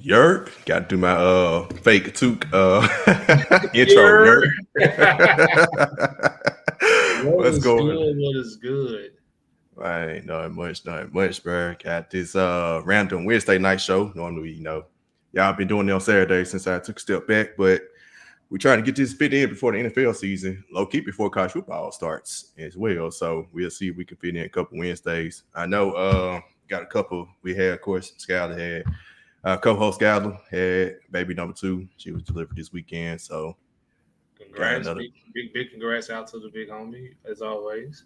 Yerk, got to do my fake toque intro. What's going on? What is good? I ain't not much, bro. Got this random Wednesday night show. Normally, y'all been doing it on Saturday since I took a step back, but we're trying to get this fit in before the NFL season, low key before college football starts as well. So we'll see if we can fit in a couple Wednesdays. I know got a couple. We had, of course, Skyler had. Co-host Skyler had baby number 2. She was delivered this weekend. So congrats, big congrats out to the big homie as always.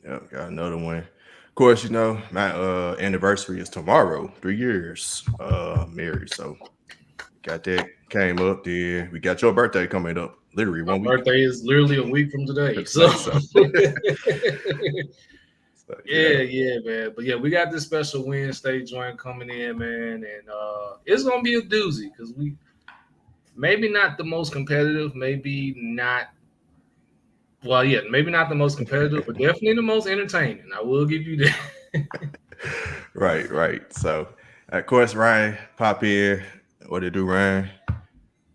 Yeah, got another one. Of course, my anniversary is tomorrow. 3 years married. So got that came up. Then we got your birthday coming up. Literally 1 week. My birthday is literally a week from today. So. Yeah, man. But yeah, we got this special Wednesday joint coming in, man, and it's gonna be a doozy because we maybe not the most competitive, maybe not. Well, yeah, maybe not the most competitive, but definitely the most entertaining. I will give you that. Right. So, of course, Ryan pop in. What they do, Ryan?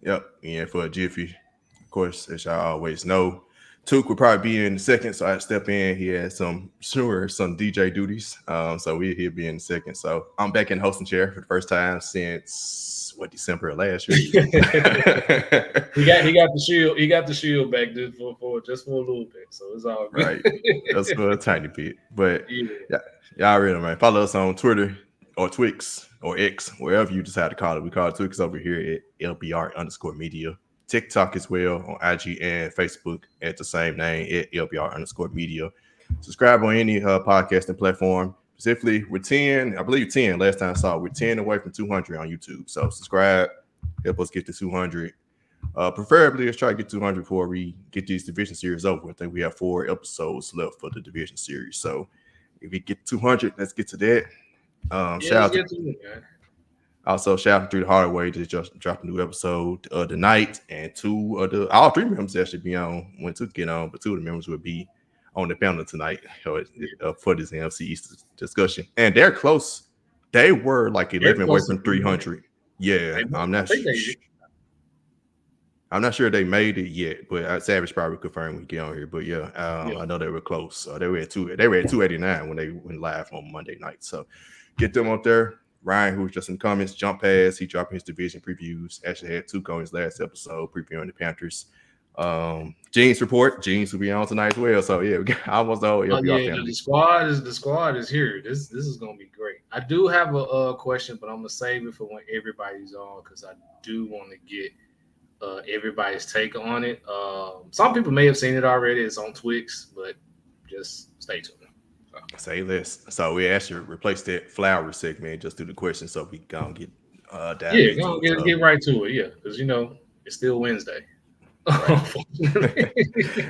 Yep, in for a jiffy. Of course, as y'all always know. Took would probably be in the second, so I step in. He had some DJ duties, so he'll be in the second. So I'm back in the hosting chair for the first time since December of last year. he got the shield. He got the shield back just for a little bit, so it's all good. Right, just for a tiny bit. But yeah, y'all already, man. Follow us on Twitter or Twix or X, wherever you decide to call it. We call it Twix over here at LBR_media. TikTok as well on IG and Facebook at the same name at LBR_media. Subscribe on any podcasting platform. Specifically, we're 10, I believe 10 last time I saw. We're 10 away from 200 on YouTube. So subscribe, help us get to 200. Preferably, let's try to get 200 before we get these division series over. I think we have 4 episodes left for the division series. So if we get 200, let's get to that. Shout out to also, shout out through the hard way to just drop a new episode the other night, and all 3 members actually be on when 2 get on, but 2 of the members will be on the panel tonight for this NFC East discussion. And they're close. They were like 11 away from 300. Yeah, I'm not sure they made it yet, but Savage probably confirmed when we get on here. But yeah, I know they were close. They were at 289 when they went live on Monday night. So get them up there. Ryan, who was just in the comments, jump pass. He dropping his division previews. Actually had 2 on his last episode, previewing the Panthers. Gene's report. Gene's will be on tonight as well. So yeah, we got almost the whole family. The squad is here. This is gonna be great. I do have a question, but I'm gonna save it for when everybody's on because I do want to get everybody's take on it. Some people may have seen it already. It's on Twix, but just stay tuned. Say less. So we actually replaced that flower segment just do the questions, so we gonna get down. Yeah, gonna get right to it. Yeah, because it's still Wednesday. Right.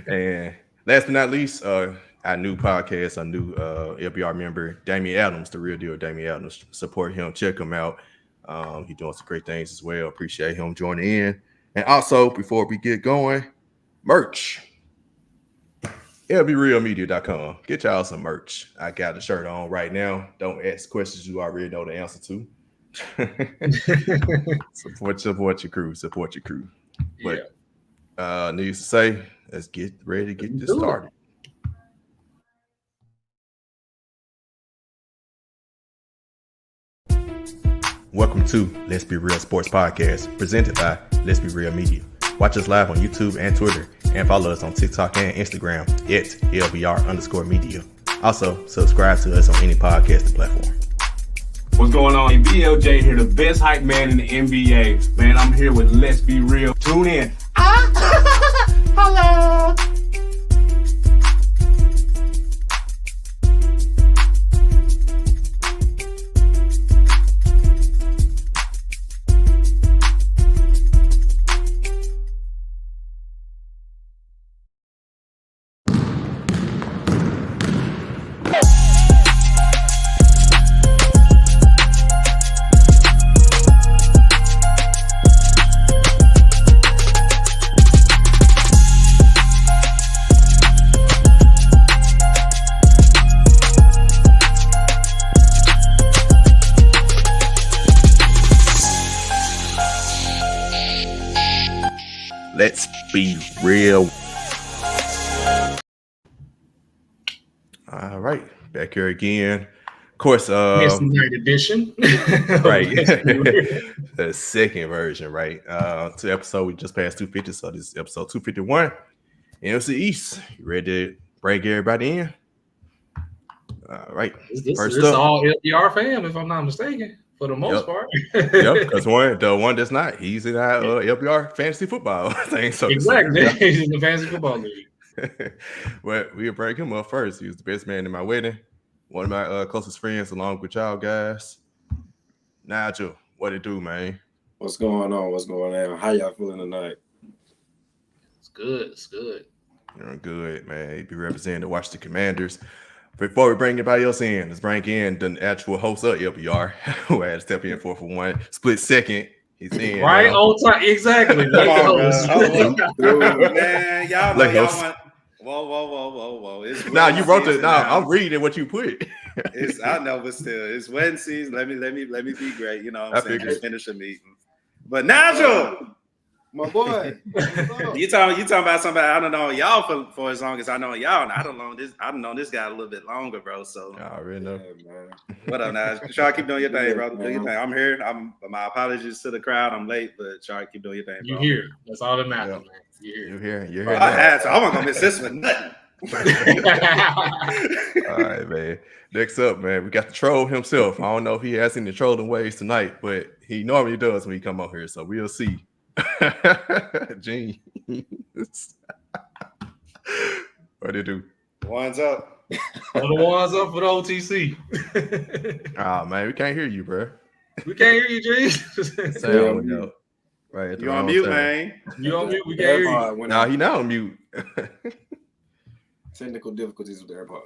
And last but not least, our new podcast, our new LBR member, Damian Adams, the real deal. Damian Adams, support him, check him out. He's doing some great things as well. Appreciate him joining in. And also, before we get going, merch. LBRealmedia.com. Get y'all some merch. I got a shirt on right now. Don't ask questions you already know the answer to. Support your crew. But needless to say, let's get ready to get this started. Welcome to Let's Be Real Sports Podcast, presented by Let's Be Real Media. Watch us live on YouTube and Twitter, and follow us on TikTok and Instagram at LBR_media. Also, subscribe to us on any podcasting platform. What's going on? BLJ here, the best hype man in the NBA. Man, I'm here with Let's Be Real. Tune in. Hello. Let's be real. All right, back here again. Of course, night edition. Right. The second version, right? To episode we just passed 250, so this is episode 251. NFC East. You ready to bring everybody in? All right. This all LBR fam, if I'm not mistaken, for the most part. Yep, because the one that's not, he's in our LBR fantasy football thing. So exactly. He's in the fantasy football league. Well, we'll bring him up first. He was the best man in my wedding. One of my closest friends, along with y'all guys. Nigel, what it do, man? What's going on? What's going on? How y'all feeling tonight? It's good. It's good. You're good, man. You be representing the Washington Commanders. Before we bring anybody else in, let's bring in the actual host of LBR, who had to step in for one split second. He's in. Right on time. Exactly. Come on, man. Y'all know y'all want. Whoa. Nah, you wrote it. Nah, I'm reading what you put. I know, but still, it's wedding season. Let me be great. You know what I'm saying? Just finish a meeting. But Nigel, my boy, you talking about somebody I don't know y'all for as long as I know y'all. And I don't know this guy a little bit longer, bro. So I already know. Yeah, man. What up, Nigel? Try keep doing your thing, bro. Do your thing. I'm here. My apologies to the crowd. I'm late, but try keep doing your thing, bro. You here? That's all that matters, man. You're here. I had to. I wasn't gonna miss this one. Nothing. All right, man. Next up, man, we got the troll himself. I don't know if he has any trolling ways tonight, but he normally does when he come up here, so we'll see. Gene, what do you do? One's up. The one's up for the OTC. Oh man, we can't hear you, bro. We can't hear you, Gene. Right, you on mute, time. Man. You on mute? We can't hear you. No, he not on mute. Technical difficulties with the AirPod.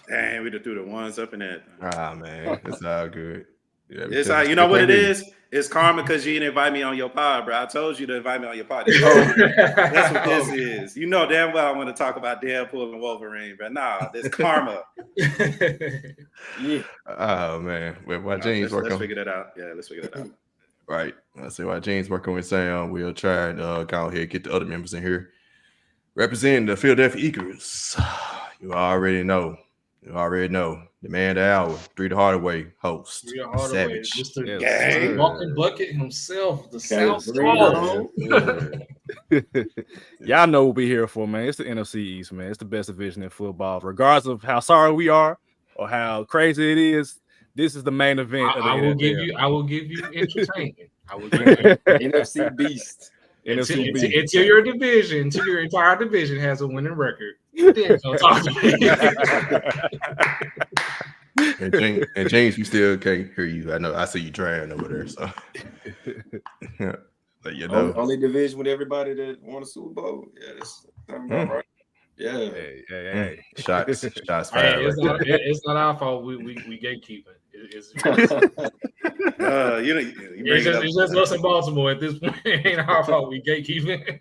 Dang, we just threw the ones up in that. Ah, man, it's all good. Yeah, it's all, you know what it is? It's karma because you didn't invite me on your pod, bro. I told you to invite me on your pod. That's what this is. You know damn well I want to talk about Deadpool and Wolverine, but nah, it's karma. Yeah. Oh man, why James working? Let's figure that out. Yeah, let's figure that out. Right. Let's see why James working with Sam. We'll try and go ahead and get the other members in here. Representing the Philadelphia Eagles. You already know. The man of the hour, 3 the Hardaway host. Savage. Mr. Walking Bucket himself, the South Star. Y'all know what we're here for, man. It's the NFC East, man. It's the best division in football. Regardless of how sorry we are or how crazy it is, this is the main event. I will give you entertainment. I will give you NFC Beast. Until your entire division has a winning record. Then don't talk to me. And James, you still can't hear you. I know. I see you trying over there. So, but you know, only division with everybody that won a Super Bowl. Yeah, that's right. Yeah. Hey. Shots fired. Hey, it's not our fault. We gatekeeping. It's just us in Baltimore at this point. It ain't our fault. We gatekeeping.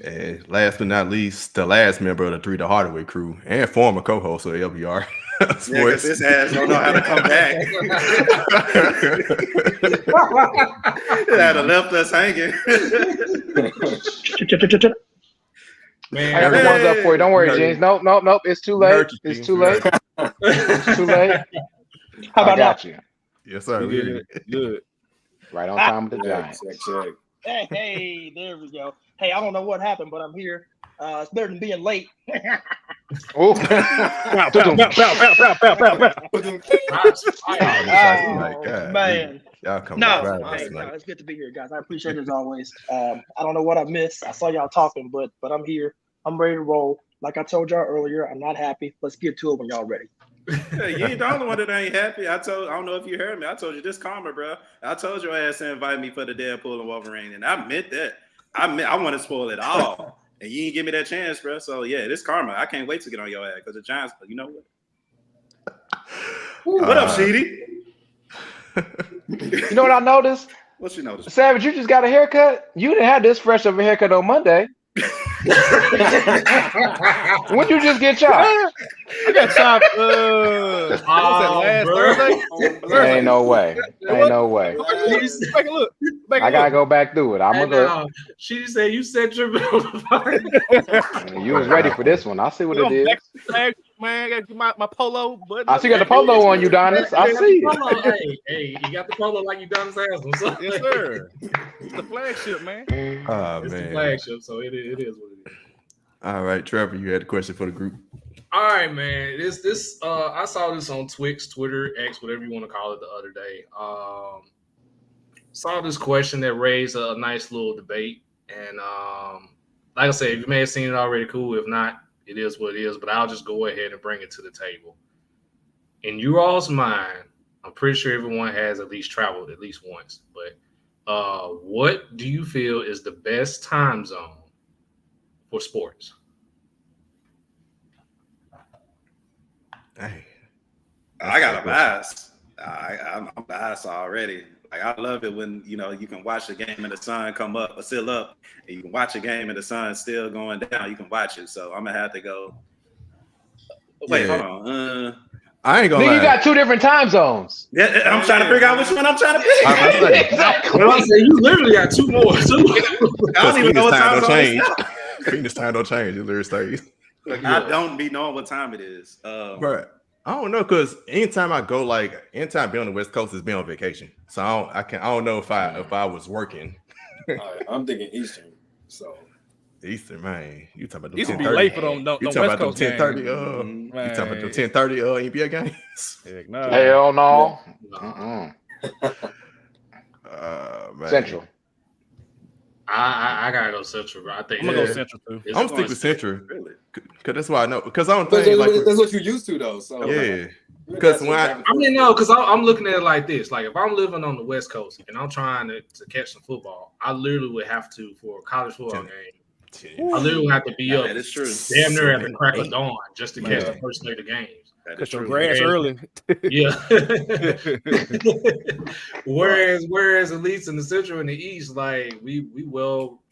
And last but not least, the last member of the 3 the Hardaway crew and former co-host of LBR. Yeah, because this ass don't know how to come back. It had left us hanging. Man, everyone's up for you. Don't worry, James. Nope. It's too late. It's too late. It's too late. How about that? You? Yes, sir. Good. Right on time with the Giants. Hey, there we go. Hey, I don't know what happened, but I'm here. It's better than being late. Oh, man. Y'all come it's good to be here, guys. I appreciate it as always. I don't know what I missed. I saw y'all talking, but I'm here. I'm ready to roll. Like I told y'all earlier, I'm not happy. Let's get to it when y'all ready. Hey, you ain't the only one that ain't happy. I don't know if you heard me. I told you this karma, bro. I told your ass to invite me for the Deadpool and Wolverine, and I meant that. I want to spoil it all, and you didn't give me that chance, bro. So yeah, this karma. I can't wait to get on your ass because the Giants. You know what? What up, Sheedy? You know what I noticed? What you noticed? Savage, you just got a haircut. You didn't have this fresh of a haircut on Monday. When you just get chopped? I got chopped. What was that, last Thursday? Ain't no way. Ain't no way. Make a look. I gotta go back through it. I'm gonna go. She said you said your You was ready for this one. I see what it is. Man, I gotta get my polo button. I see you got the polo on you, Donis. I see it. Hey, you got the polo like you Donis has. Yes, sir. It's the flagship, man. It's the flagship, so it is what it is. All right, Trevor, you had a question for the group. All right, man. This I saw this on Twix, Twitter, X, whatever you want to call it, the other day. Saw this question that raised a nice little debate, and like I said, if you may have seen it already, cool. If not, it is what it is. But I'll just go ahead and bring it to the table. In you all's mind, I'm pretty sure everyone has at least traveled at least once. But what do you feel is the best time zone for sports? Hey, I got a bias. I'm biased already. Like, I love it when, you can watch the game and the sun come up or still up, and you can watch a game and the sun still going down. You can watch it. So I'm gonna have to go. Wait, hold on. I ain't gonna lie. You got two different time zones. Yeah, I'm trying to figure out which one I'm trying to pick. I say you literally got two more. I don't even know what time change. Phoenix time don't change. It literally stays. Look, I don't be knowing what time it is. Right. I don't know, because anytime I go, anytime I be on the West Coast is being on vacation. So I don't know if I was working. All right, I'm thinking Eastern. So Eastern, man. You talking about the Eastern be late for them. You talking about the 10:30? You talking about the 10:30 NBA games? Heck no. Hell no. Man. Central. I gotta go Central, bro. I think I'm gonna go Central too. I'm stick with Central. really, Cause that's why I know. Because I don't think that's what you're used to, though. So yeah. Because when because I'm looking at it like this. Like, if I'm living on the West Coast and I'm trying to catch some football, I literally would have to, for a college football game, I literally would have to be up damn near at the crack of dawn just to catch the first leg of games. Cut your grass early. Yeah. whereas at least in the Central and the East, like we well,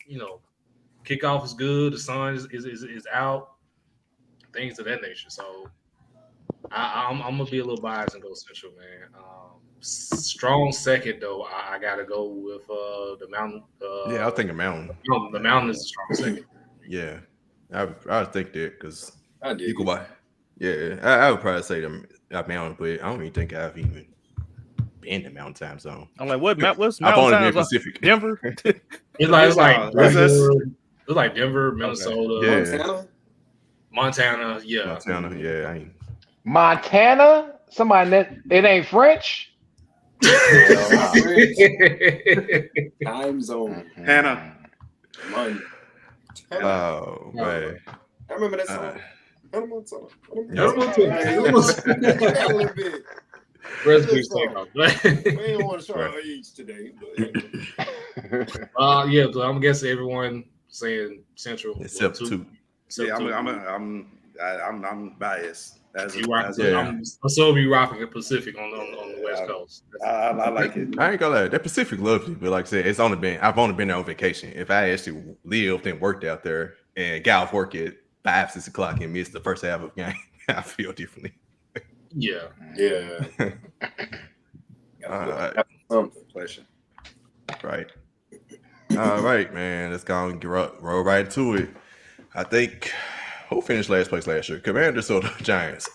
kickoff is good, the sun is out, things of that nature. So I'm gonna be a little biased and go Central, man. Strong second though. I gotta go with the Mountain. Yeah, I think a Mountain. No, the Mountain is a strong second. Yeah, I think that because I did. You could buy. Yeah, I would probably say the Mountain, but I don't even think I've even been in the Mountain time zone. I'm like, what's Mountain I've only time been zone? Pacific. Denver. It's like Denver, Minnesota, Yeah. Montana. Yeah, Montana. Yeah, I ain't. Montana? Somebody that it ain't French? Time zone. Hannah. Money. Oh man. I remember that song. Hannah Montana. We don't want to show our age today. But yeah, so I'm guessing everyone saying Central Except two. Yeah, I'm biased. I'm assuming you rocking the Pacific on the West Coast. I like it. I ain't gonna lie, that Pacific lovely, but like I said, I've only been there on vacation. If I actually lived and worked out there and got off work at 5-6 o'clock and missed the first half of the game, I feel differently. Yeah. Pleasure. Right. All right, man. Let's go and roll right into it. I think who finished last place last year? Commanders or the Giants?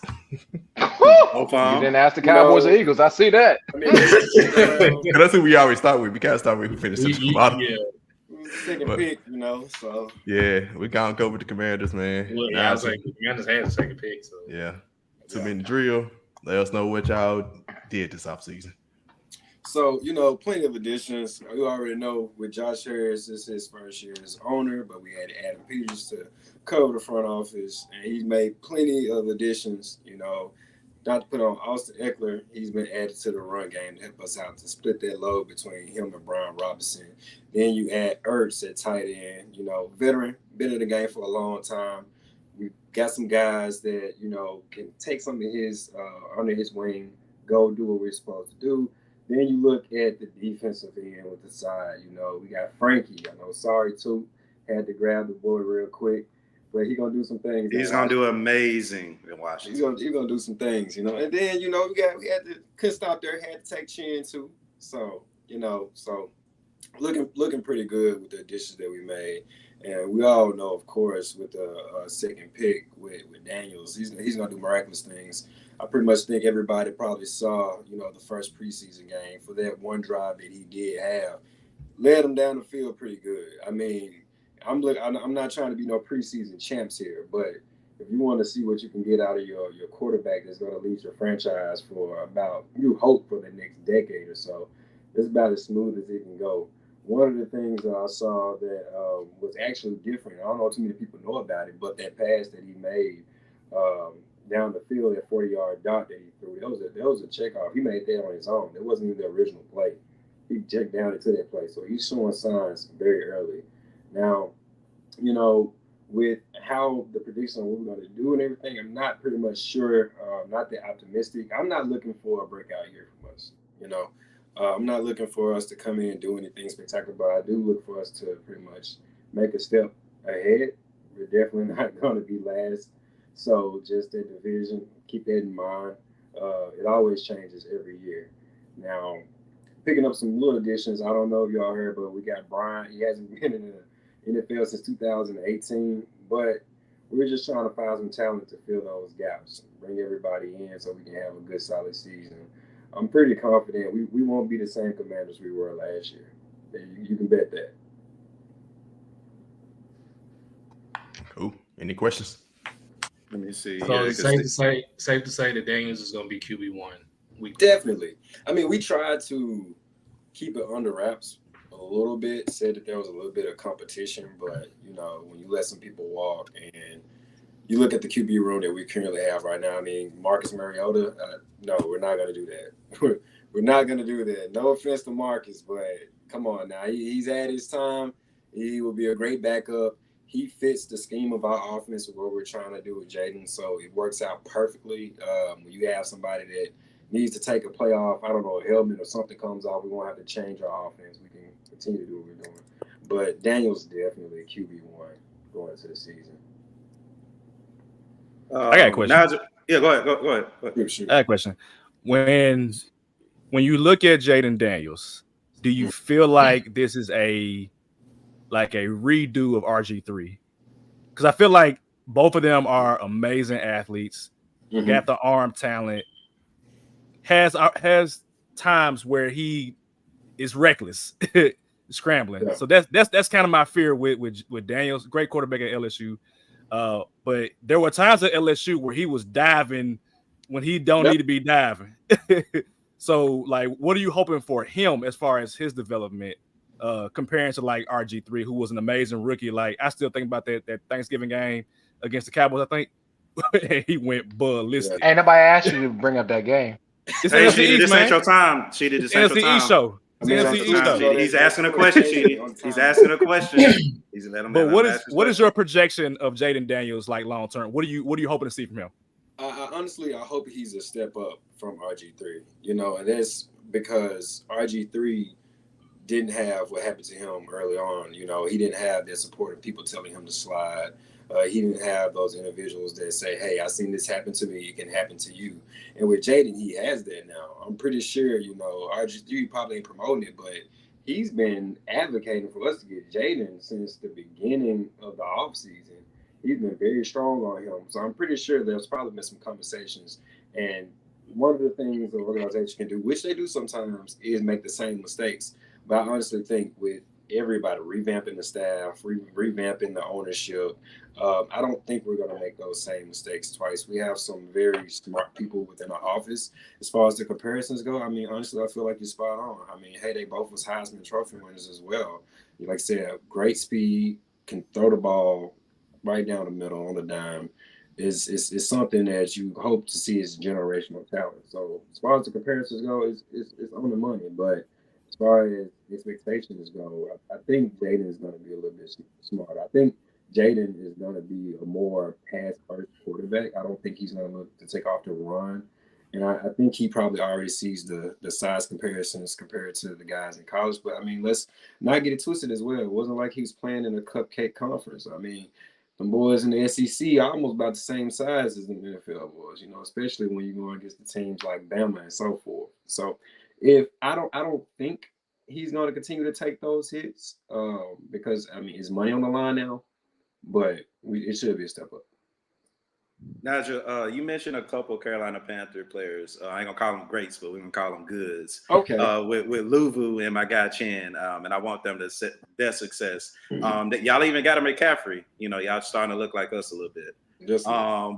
You didn't ask the Cowboys or Eagles. I see that. That's who we always start with. We gotta start with who finished at the bottom. Yeah. Second pick, so yeah, we gotta go with the Commanders, man. Well, I was like, the Commanders had the second pick, so yeah. 2 minute drill. Let us know what y'all did this offseason. So, plenty of additions. You already know with Josh Harris, this is his first year as owner, but we had Adam Peters to cover the front office, and he's made plenty of additions. Not to put on Austin Eckler, he's been added to the run game to help us out to split that load between him and Brian Robinson. Then you add Ertz at tight end, veteran, been in the game for a long time. We got some guys that, can take some of his under his wing, go do what we're supposed to do. Then you look at the defensive end with the side. We got Frankie. I know Sorry too had to grab the boy real quick. but he's gonna do some things. He's gonna do amazing in Washington. He's gonna do some things, And then we had to couldn't stop there. Had to take Chin too. So looking pretty good with the additions that we made. And we all know, of course, with the second pick with Daniels, he's gonna do miraculous things. I pretty much think everybody probably saw, the first preseason game for that one drive that he did have, led him down the field pretty good. I mean, I'm not trying to be no preseason champs here, but if you want to see what you can get out of your quarterback that's going to lead your franchise for about, you hope for the next decade or so, it's about as smooth as it can go. One of the things that I saw that was actually different, I don't know too many people know about it, but that pass that he made down the field, that 40-yard dot that he threw, that was a checkoff. He made that on his own. That wasn't even the original play. He checked down into that play. So he's showing signs very early. Now, with how the prediction on what we're going to do and everything, I'm not pretty much sure, not that optimistic. I'm not looking for a breakout year from us, I'm not looking for us to come in and do anything spectacular, but I do look for us to pretty much make a step ahead. We're definitely not going to be last. So just that division, keep that in mind. It always changes every year. Now, picking up some little additions, I don't know if y'all heard, but we got Brian. He hasn't been in the NFL since 2018, but we're just trying to find some talent to fill those gaps, bring everybody in so we can have a good, solid season. I'm pretty confident we won't be the same Commanders we were last year. You can bet that. Cool. Any questions? Let me see. So it's safe to say that Daniels is going to be QB1. Definitely. I mean, we tried to keep it under wraps a little bit, said that there was a little bit of competition, but, when you let some people walk and you look at the QB room that we currently have right now, I mean, Marcus Mariota, no, we're not going to do that. We're not going to do that. No offense to Marcus, but come on now. He's had his time. He will be a great backup. He fits the scheme of our offense with what we're trying to do with Jaden, so it works out perfectly. When you have somebody that needs to take a playoff, I don't know, a helmet or something comes off, we won't have to change our offense. We can continue to do what we're doing. But Daniel's definitely a QB1 going into the season. I got a question. Go ahead. I got a question. When you look at Jaden Daniels, do you feel like this is a redo of RG3? Because I feel like both of them are amazing athletes, got the arm talent, has times where he is reckless, scrambling. Yeah. So that's kind of my fear with Daniels, great quarterback at LSU. But there were times at LSU where he was diving when he don't need to be diving. So, what are you hoping for him as far as his development, comparing to RG3, who was an amazing rookie? I still think about that Thanksgiving game against the Cowboys, I think. He went ballistic. Ain't nobody asked you to bring up that game. It's NFC East, this ain't your time. Sheedy, this ain't your time. NFC show. He's asking a question, Sheedy. He's asking a question. He's letting him. But what is your projection of Jaden Daniels long term? What are you hoping to see from him? Honestly, I hope he's a step up from RG3. And that's because RG3 didn't have what happened to him early on. He didn't have that support of people telling him to slide. He didn't have those individuals that say, hey, I seen this happen to me. It can happen to you. And with Jaden, he has that now. I'm pretty sure, RG3 probably ain't promoting it, but he's been advocating for us to get Jaden since the beginning of the offseason. He's been very strong on him. So I'm pretty sure there's probably been some conversations. And one of the things the organization can do, which they do sometimes, is make the same mistakes. But I honestly think with everybody revamping the staff, revamping the ownership, I don't think we're going to make those same mistakes twice. We have some very smart people within our office. As far as the comparisons go, I mean, honestly, I feel like you're spot on. I mean, hey, they both was Heisman Trophy winners as well. Like I said, great speed, can throw the ball right down the middle on the dime. Is something that you hope to see as generational talent. So as far as the comparisons go, it's on the money. But as far as expectations go, I think Jaden is going to be a little bit smarter. I think Jaden is going to be a more pass-first quarterback. I don't think he's going to look to take off the run. And I think he probably already sees the size comparisons compared to the guys in college. But, I mean, let's not get it twisted as well. It wasn't like he was playing in a cupcake conference. I mean, the boys in the SEC are almost about the same size as the NFL boys, especially when you're going against the teams like Bama and so forth. So if I don't think he's going to continue to take those hits because his money on the line now, but it should be a step up. Nigel, you mentioned a couple Carolina Panther players. I ain't gonna call them greats, but we're gonna call them goods. Okay. With Luvu and my guy Chan, and I want them to set their success. That y'all even got a McCaffrey. Y'all starting to look like us a little bit.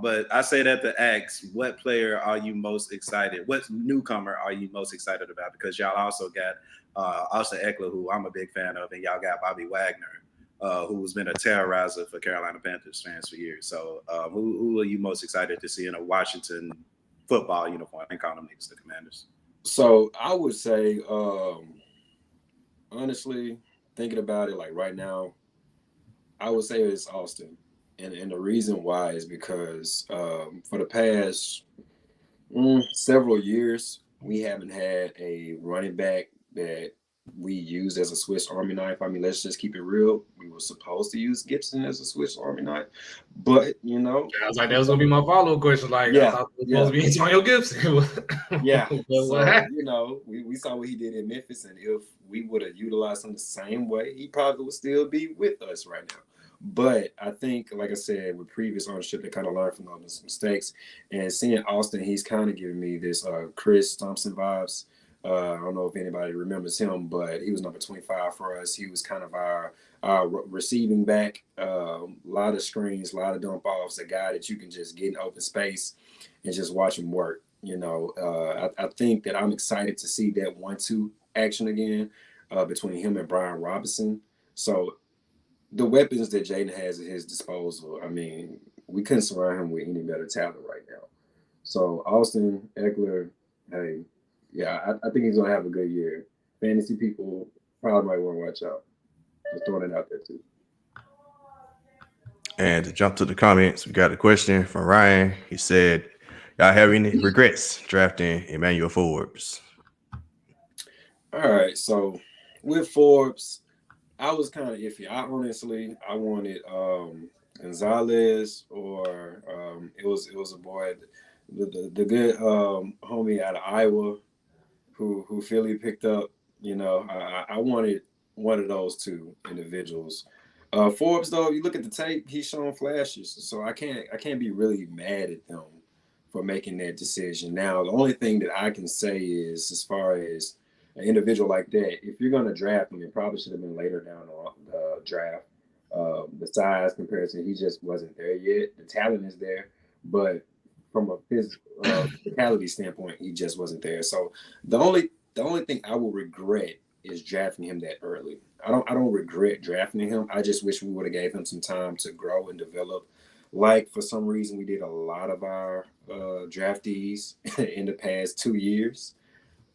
But I say that to ask, what player are you most excited? What newcomer are you most excited about? Because y'all also got Austin Eckler, who I'm a big fan of, and y'all got Bobby Wagner, who's been a terrorizer for Carolina Panthers fans for years. So who are you most excited to see in a Washington football uniform? I call them niggas the Commanders. So I would say, honestly, thinking about it like right now, I would say it's Austin. And the reason why is because for the past several years, we haven't had a running back that we use as a Swiss Army knife. Let's just keep it real. We were supposed to use Gibson as a Swiss Army knife, but I was like, that was gonna be my follow-up question. Like, I thought it was supposed to be Antonio Gibson. So, we saw what he did in Memphis, and if we would have utilized him the same way, he probably would still be with us right now. But I think, like I said, with previous ownership, they kind of learned from those mistakes. And seeing Austin, he's kind of giving me this Chris Thompson vibes. I don't know if anybody remembers him, but he was number 25 for us. He was kind of our receiving back, a lot of screens, a lot of dump offs, a guy that you can just get in open space and just watch him work. I think that I'm excited to see that 1-2 action again between him and Brian Robinson. So the weapons that Jaden has at his disposal, we couldn't surround him with any better talent right now. So Austin Eckler, hey, yeah, I think he's going to have a good year. Fantasy people probably might want to watch out. Just throwing it out there, too. And to jump to the comments, we got a question from Ryan. He said, y'all have any regrets drafting Emmanuel Forbes? All right, so with Forbes, I was kind of iffy. I wanted Gonzalez or it was a boy, the good homie out of Iowa who Philly picked up. I wanted one of those two individuals. Forbes, though, you look at the tape, he's shown flashes, so I can't be really mad at them for making that decision. Now, the only thing that I can say is, as far as an individual like that, if you're going to draft him, it probably should have been later down the draft. The size comparison, he just wasn't there yet. The talent is there, but from a physicality standpoint, he just wasn't there. So the only thing I will regret is drafting him that early. I don't regret drafting him. I just wish we would have gave him some time to grow and develop. Like, for some reason, we did a lot of our draftees in the past 2 years.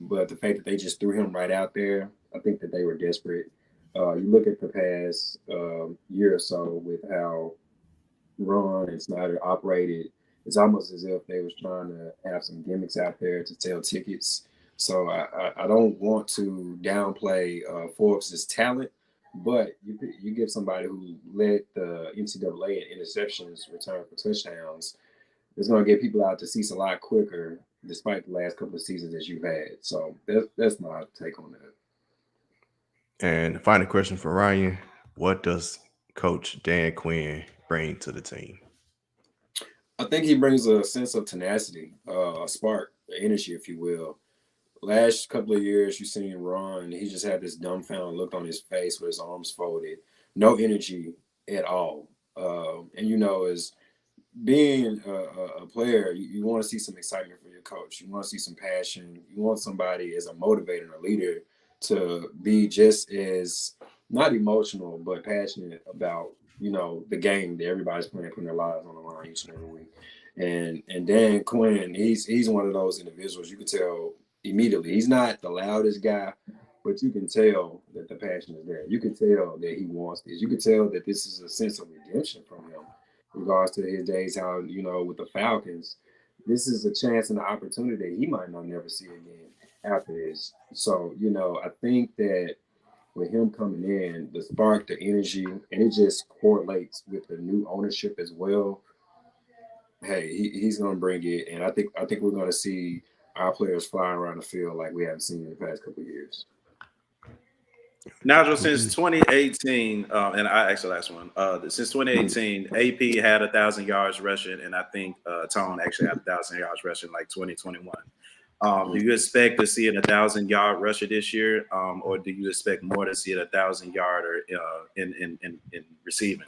But the fact that they just threw him right out there, I think that they were desperate. You look at the past year or so with how Ron and Snyder operated, it's almost as if they was trying to have some gimmicks out there to sell tickets. So I don't want to downplay Forbes' talent, but you give somebody who led the NCAA in interceptions return for touchdowns, it's going to get people out to seats a lot quicker, despite the last couple of seasons that you've had. So that's my take on that. And the final question for Ryan: what does Coach Dan Quinn bring to the team? I think he brings a sense of tenacity, a spark, energy, if you will. Last couple of years, you've seen Ron, he just had this dumbfounded look on his face with his arms folded, no energy at all. And, as being a player, you want to see some excitement for your coach. You want to see some passion. You want somebody as a motivator and a leader to be just as not emotional, but passionate about, the game that everybody's playing, putting their lives on the line each and every week. And Dan Quinn, he's one of those individuals you can tell immediately. He's not the loudest guy, but you can tell that the passion is there. You can tell that he wants this. You can tell that this is a sense of redemption from him in regards to his days, how, with the Falcons, this is a chance and an opportunity that he might not never see again after this. So, I think that with him coming in, the spark, the energy, and it just correlates with the new ownership as well. Hey, he's gonna bring it, and I think we're gonna see our players flying around the field like we haven't seen in the past couple of years. Nigel, since 2018, and I actually last one. Since 2018, AP had 1,000 yards rushing, and I think Tone actually had 1,000 yards rushing like 2021. Do you expect to see an 1,000-yard rusher this year, or do you expect more to see a 1,000-yarder in receiving?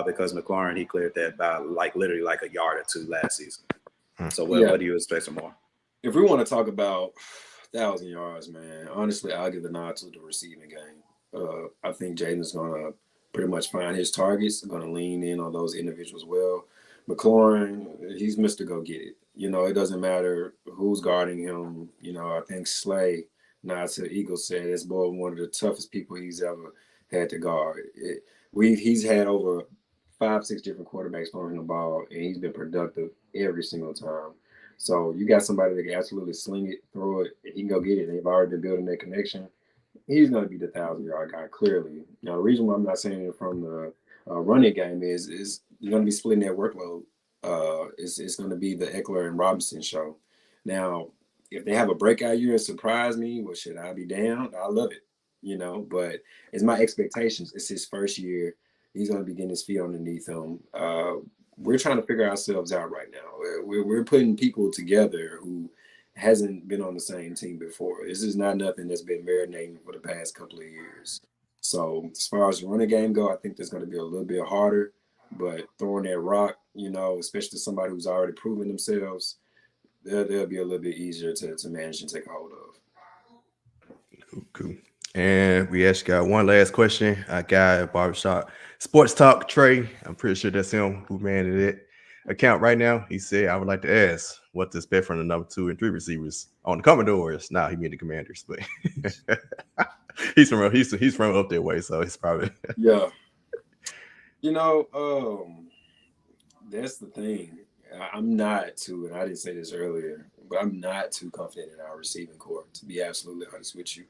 Because McLaurin, he cleared that by literally like a yard or two last season. So what do you expect some more? If we want to talk about 1,000 yards, man, honestly, I'll give the nod to the receiving game. I think Jaden's going to pretty much find his targets, going to lean in on those individuals well. McLaurin, he's Mr. Go Get It. It doesn't matter who's guarding him. I think Slay, nod to the Eagles, said this boy one of the toughest people he's ever had to guard. He's had over 5-6 different quarterbacks throwing the ball, and he's been productive every single time. So you got somebody that can absolutely sling it, throw it, and he can go get it. They've already been building that connection. He's going to be the 1,000-yard guy, clearly. Now, the reason why I'm not saying it from the running game is you're going to be splitting that workload. It's going to be the Eckler and Robinson show. Now, if they have a breakout year and surprise me, well, shit, I'll be down. I love it, But it's my expectations. It's his first year. He's going to be getting his feet underneath him. We're trying to figure ourselves out right now. We're putting people together who hasn't been on the same team before. This is not nothing that's been marinating for the past couple of years. So as far as the running game go, I think there's going to be a little bit harder. But throwing that rock, especially somebody who's already proven themselves, they'll be a little bit easier to manage and take a hold of. Cool. And we actually got one last question. I got Barbershop Sports Talk Trey. I'm pretty sure that's him who managed it account right now. He said, I would like to ask what to expect from the number 2 and 3 receivers on the Commodores. Nah, he mean the Commanders, but he's from up that way, so it's probably yeah. That's the thing. I'm not too, and I didn't say this earlier, but I'm not too confident in our receiving core, to be absolutely honest with you.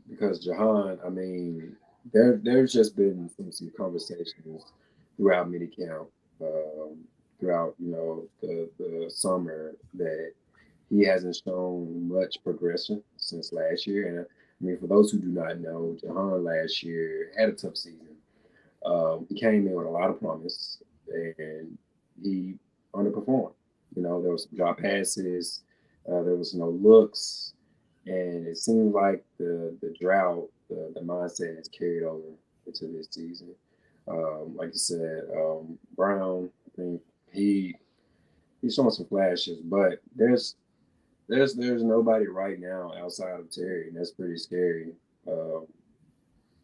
Because Jahan, I mean, there's just been some conversations throughout minicamp, throughout the summer, that he hasn't shown much progression since last year. And I mean, for those who do not know, Jahan last year had a tough season. He came in with a lot of promise, and he underperformed. There was some drop passes, there was no looks. And it seems like the drought, the mindset has carried over into this season. Like you said, Brown, I think he's showing some flashes, but there's nobody right now outside of Terry, and that's pretty scary.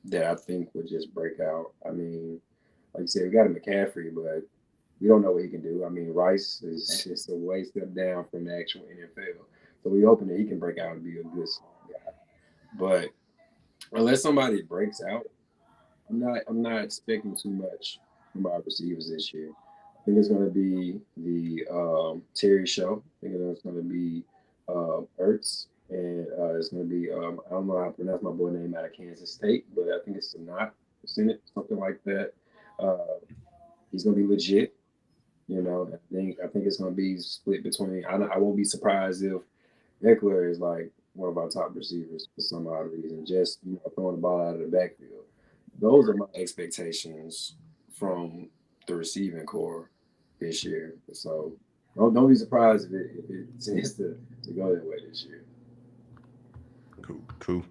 That I think would just break out. I mean, like you said, we got a McCaffrey, but we don't know what he can do. I mean, Rice is just a way step down from the actual NFL. So we're hoping that he can break out and be a good guy. But unless somebody breaks out, I'm not expecting too much from our receivers this year. I think it's going to be the Terry show. I think it's going to be Ertz, and it's going to be I don't know how to pronounce my boy name out of Kansas State, but I think it's Sanat, something like that. He's going to be legit. I think it's going to be split between. I won't be surprised if Eckler is like one of our top receivers for some odd reason, just throwing the ball out of the backfield. Those are my expectations from the receiving core this year. So don't be surprised if it tends to go that way this year. Cool.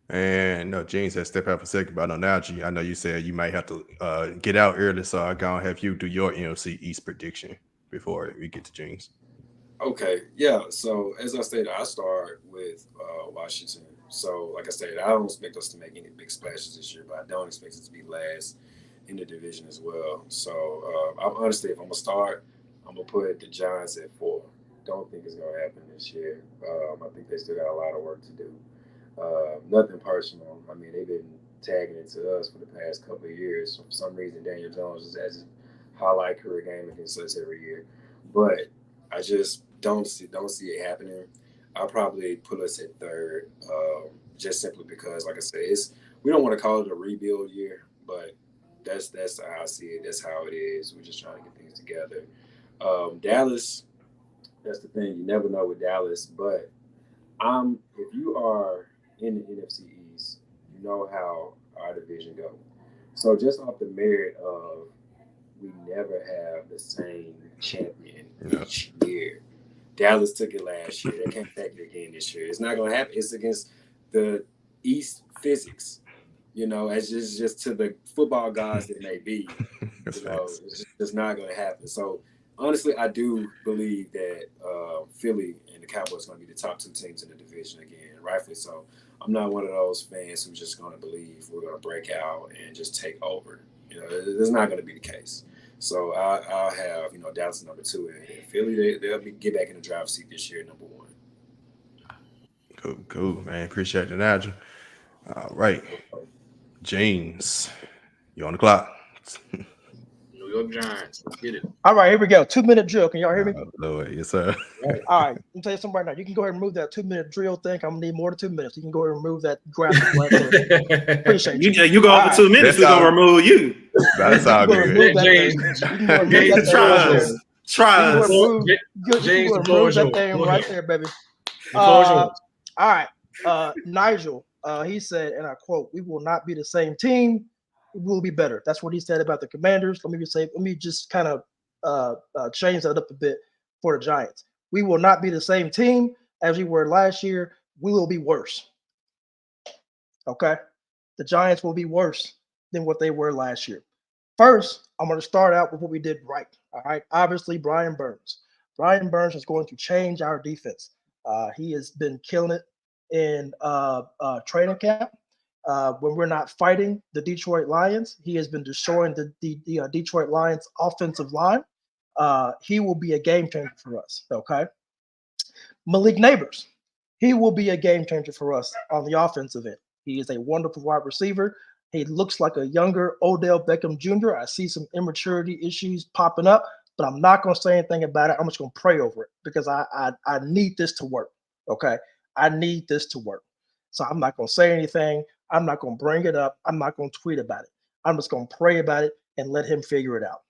And no, Gene said step out for a second, but I know you said you might have to get out early, so I'm gonna have you do your NFC East prediction before we get to Gene's. Okay, yeah. So as I stated, I start with Washington. So like I said, I don't expect us to make any big splashes this year, but I don't expect it to be last in the division as well. So honestly, if I'm gonna start, I'm gonna put the Giants at 4. Don't think it's gonna happen this year. I think they still got a lot of work to do. Nothing personal. I mean, they've been tagging it to us for the past couple of years. So for some reason, Daniel Jones has a highlight career game against us every year, but I just don't see it happening. I'll probably put us at 3rd. just simply because, like I said, we don't want to call it a rebuild year, but that's how I see it. That's how it is. We're just trying to get things together. Dallas, that's the thing. You never know with Dallas, but if you are in the NFC East, you know how our division goes. So just off the merit of we never have the same champion each year. Dallas took it last year. They can't take it again this year. It's not going to happen. It's against the East physics. You know, it's just to the football gods it may be. You know, it's just not going to happen. So honestly, I do believe that Philly and the Cowboys are going to be the top 2 teams in the division again, rightfully so. I'm not one of those fans who's just going to believe we're going to break out and just take over. You know, it's not going to be the case. So I'll have, you know, Dallas number 2 and Philly. They'll get back in the driver's seat this year, number 1. Cool, man. Appreciate it, Nigel. All right, James, you on the clock? New York Giants. Let's get it. All right, here we go. 2-minute drill. Can y'all hear me? Lord, yes, sir. All right. Let me tell you something right now. You can go ahead and remove that 2-minute drill thing. I'm gonna need more than 2 minutes. You can go ahead and remove that graphic right there. Appreciate you. You go over 2 minutes, we're gonna remove you. That's all good. Try us. James, remove that thing right there, baby. All right. Nigel, he said, and I quote, "We will not be the same team. We will be better." That's what he said about the Commanders. Let me just kind of change that up a bit for the Giants. We will not be the same team as we were last year. We will be worse. Okay? The Giants will be worse than what they were last year. First, I'm going to start out with what we did right. All right? Obviously, Brian Burns. Brian Burns is going to change our defense. He has been killing it in training camp. When we're not fighting the Detroit Lions, he has been destroying the Detroit Lions offensive line. He will be a game changer for us, okay? Malik Neighbors, he will be a game changer for us on the offensive end. He is a wonderful wide receiver. He looks like a younger Odell Beckham Jr. I see some immaturity issues popping up, but I'm not going to say anything about it. I'm just going to pray over it because I need this to work, okay? I need this to work. So I'm not going to say anything. I'm not going to bring it up. I'm not going to tweet about it. I'm just going to pray about it and let him figure it out.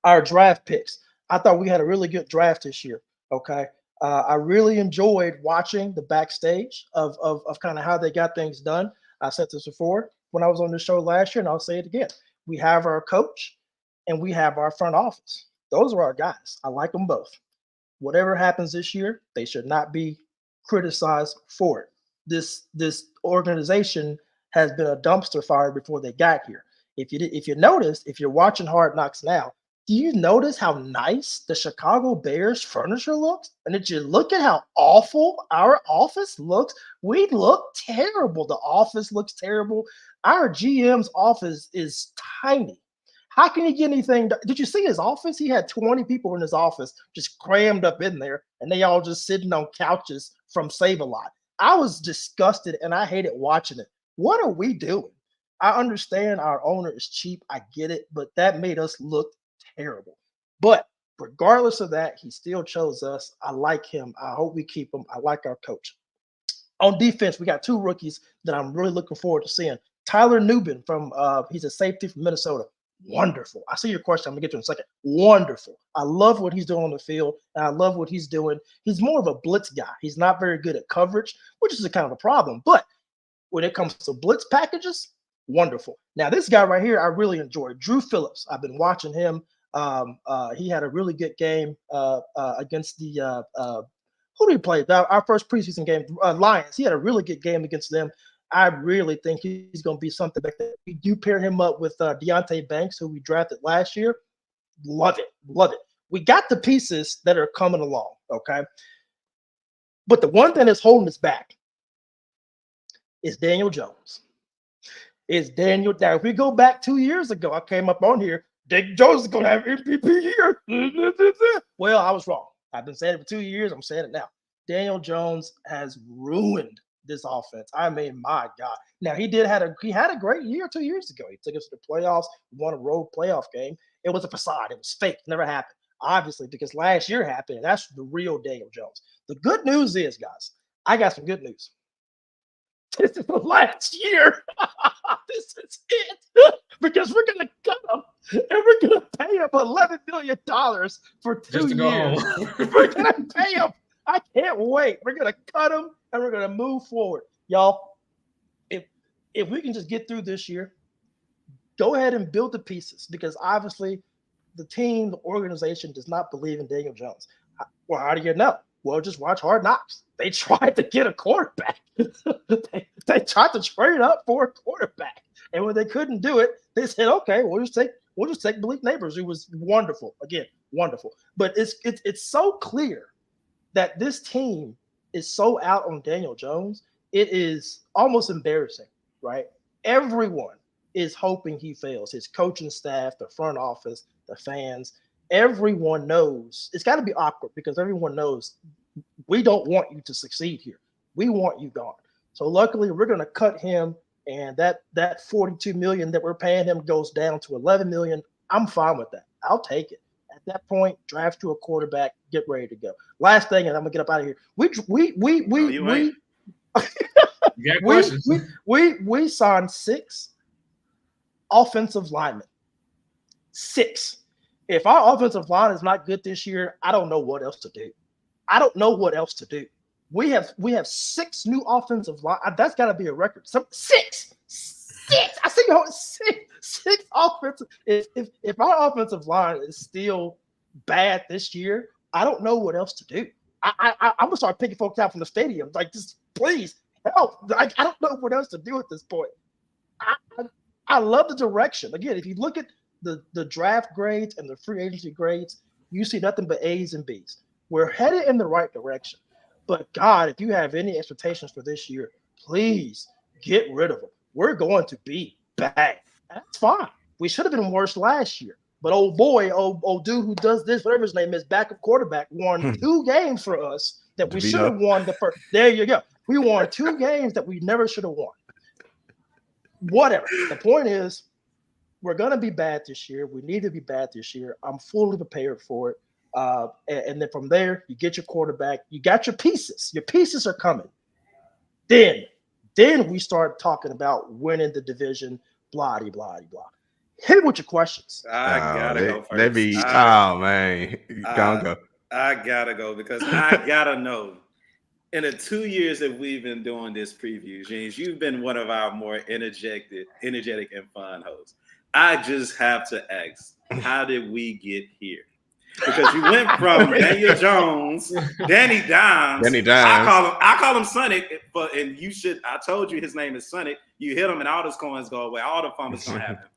Our draft picks. I thought we had a really good draft this year, okay? I really enjoyed watching the backstage of kind of how they got things done. I said this before when I was on the show last year, and I'll say it again. We have our coach and we have our front office. Those are our guys. I like them both. Whatever happens this year, they should not be criticized for it. This organization has been a dumpster fire before they got here. If you notice, if you're watching Hard Knocks now, do you notice how nice the Chicago Bears furniture looks? And did you look at how awful our office looks? We look terrible. The office looks terrible. Our GM's office is tiny. How can he get anything done? Did you see his office? He had 20 people in his office just crammed up in there, and they all just sitting on couches from Save-A-Lot. I was disgusted, and I hated watching it. What are we doing? I understand our owner is cheap. I get it, but that made us look terrible. But regardless of that, he still chose us. I like him. I hope we keep him. I like our coach. On defense, we got 2 rookies that I'm really looking forward to seeing. Tyler Nubin he's a safety from Minnesota. Wonderful. I see your question. I'm gonna get to it in a second. Wonderful. I love what he's doing on the field, and I love what he's doing. He's more of a blitz guy. He's not very good at coverage, which is a kind of a problem. But when it comes to blitz packages, wonderful. Now, this guy right here, I really enjoyed. Drew Phillips. I've been watching him. He had a really good game against the who did he play? Our first preseason game, Lions. He had a really good game against them. I really think he's going to be something back there. We do pair him up with Deonte Banks, who we drafted last year. Love it. Love it. We got the pieces that are coming along, okay? But the one thing that's holding us back is Daniel Jones. Now, if we go back 2 years ago, I came up on here, Daniel Jones is going to have MVP here. Well, I was wrong. I've been saying it for 2 years. I'm saying it now. Daniel Jones has ruined this offense. I mean, my God. Now, he had a great year 2 years ago. He took us to the playoffs, won a road playoff game. It was a facade. It was fake. It never happened. Obviously, because last year happened, and that's the real Daniel Jones. The good news is, guys, I got some good news. this is the last year. This is it. Because we're going to cut him and we're going to pay him $11 million for 2 years. We're going to pay him. I can't wait. We're going to cut him and we're going to move forward. Y'all, if we can just get through this year, go ahead and build the pieces, because obviously the team, the organization does not believe in Daniel Jones. Well, how do you know? Well, just watch Hard Knocks. They tried to get a quarterback. they tried to trade up for a quarterback. And when they couldn't do it, they said, okay, we'll just take Malik Neighbors, who was wonderful. Again, wonderful. But it's so clear that this team is so out on Daniel Jones. It is almost embarrassing, right? Everyone is hoping he fails. His coaching staff, the front office, the fans, everyone knows. It's got to be awkward because everyone knows we don't want you to succeed here. We want you gone. So luckily, we're going to cut him, and that $42 million that we're paying him goes down to $11 million. I'm fine with that. I'll take it. At that point, draft to a quarterback, get ready to go. Last thing, and I'm gonna get up out of here. We signed 6 offensive linemen. 6. If our offensive line is not good this year, I don't know what else to do. We have 6 new offensive line. That's got to be a record. 6. I see you 6 offensive. If our offensive line is still bad this year, I don't know what else to do. I'm gonna start picking folks out from the stadium. Like, just please help. I don't know what else to do at this point. I love the direction. Again, if you look at the draft grades and the free agency grades, you see nothing but A's and B's. We're headed in the right direction. But God, if you have any expectations for this year, please get rid of them. We're going to be bad. That's fine. We should have been worse last year. But old dude who does this, whatever his name is, backup quarterback, won 2 games for us that we should have won the first. There you go. We won 2 games that we never should have won. Whatever. The point is, we're going to be bad this year. We need to be bad this year. I'm fully prepared for it. And then from there, you get your quarterback. You got your pieces. Your pieces are coming. Then we start talking about winning the division, blah, blah, blah, blah. Hit it with your questions. I gotta go first. Man. Go. I gotta go because I gotta know. In the 2 years that we've been doing this preview, James, you've been one of our more energetic and fun hosts. I just have to ask, how did we get here? Because you went from Daniel Jones, Danny Dimes. I call him Sonic, and you should. I told you his name is Sonic. You hit him, and all those coins go away. All the fumbles gonna happen.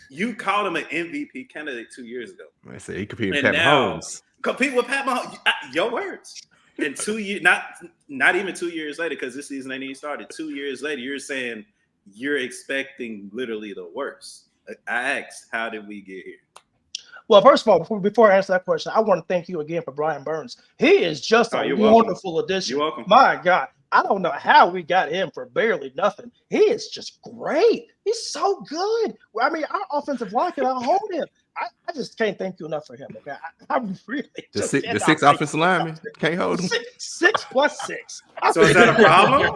You called him an MVP candidate 2 years ago. I said he competed with Pat Mahomes. Compete with Pat Mahomes. Your words. In 2 years, not even 2 years later, because this season ain't even started. 2 years later, you're saying you're expecting literally the worst. I asked, how did we get here? Well, first of all, before I answer that question, I want to thank you again for Brian Burns. He is just a wonderful addition. You're welcome. My God, I don't know how we got him for barely nothing. He is just great. He's so good. I mean, our offensive line cannot hold him. I just can't thank you enough for him. Okay, I really the 6 offensive linemen can't hold him. 6 plus 6. So is that a problem?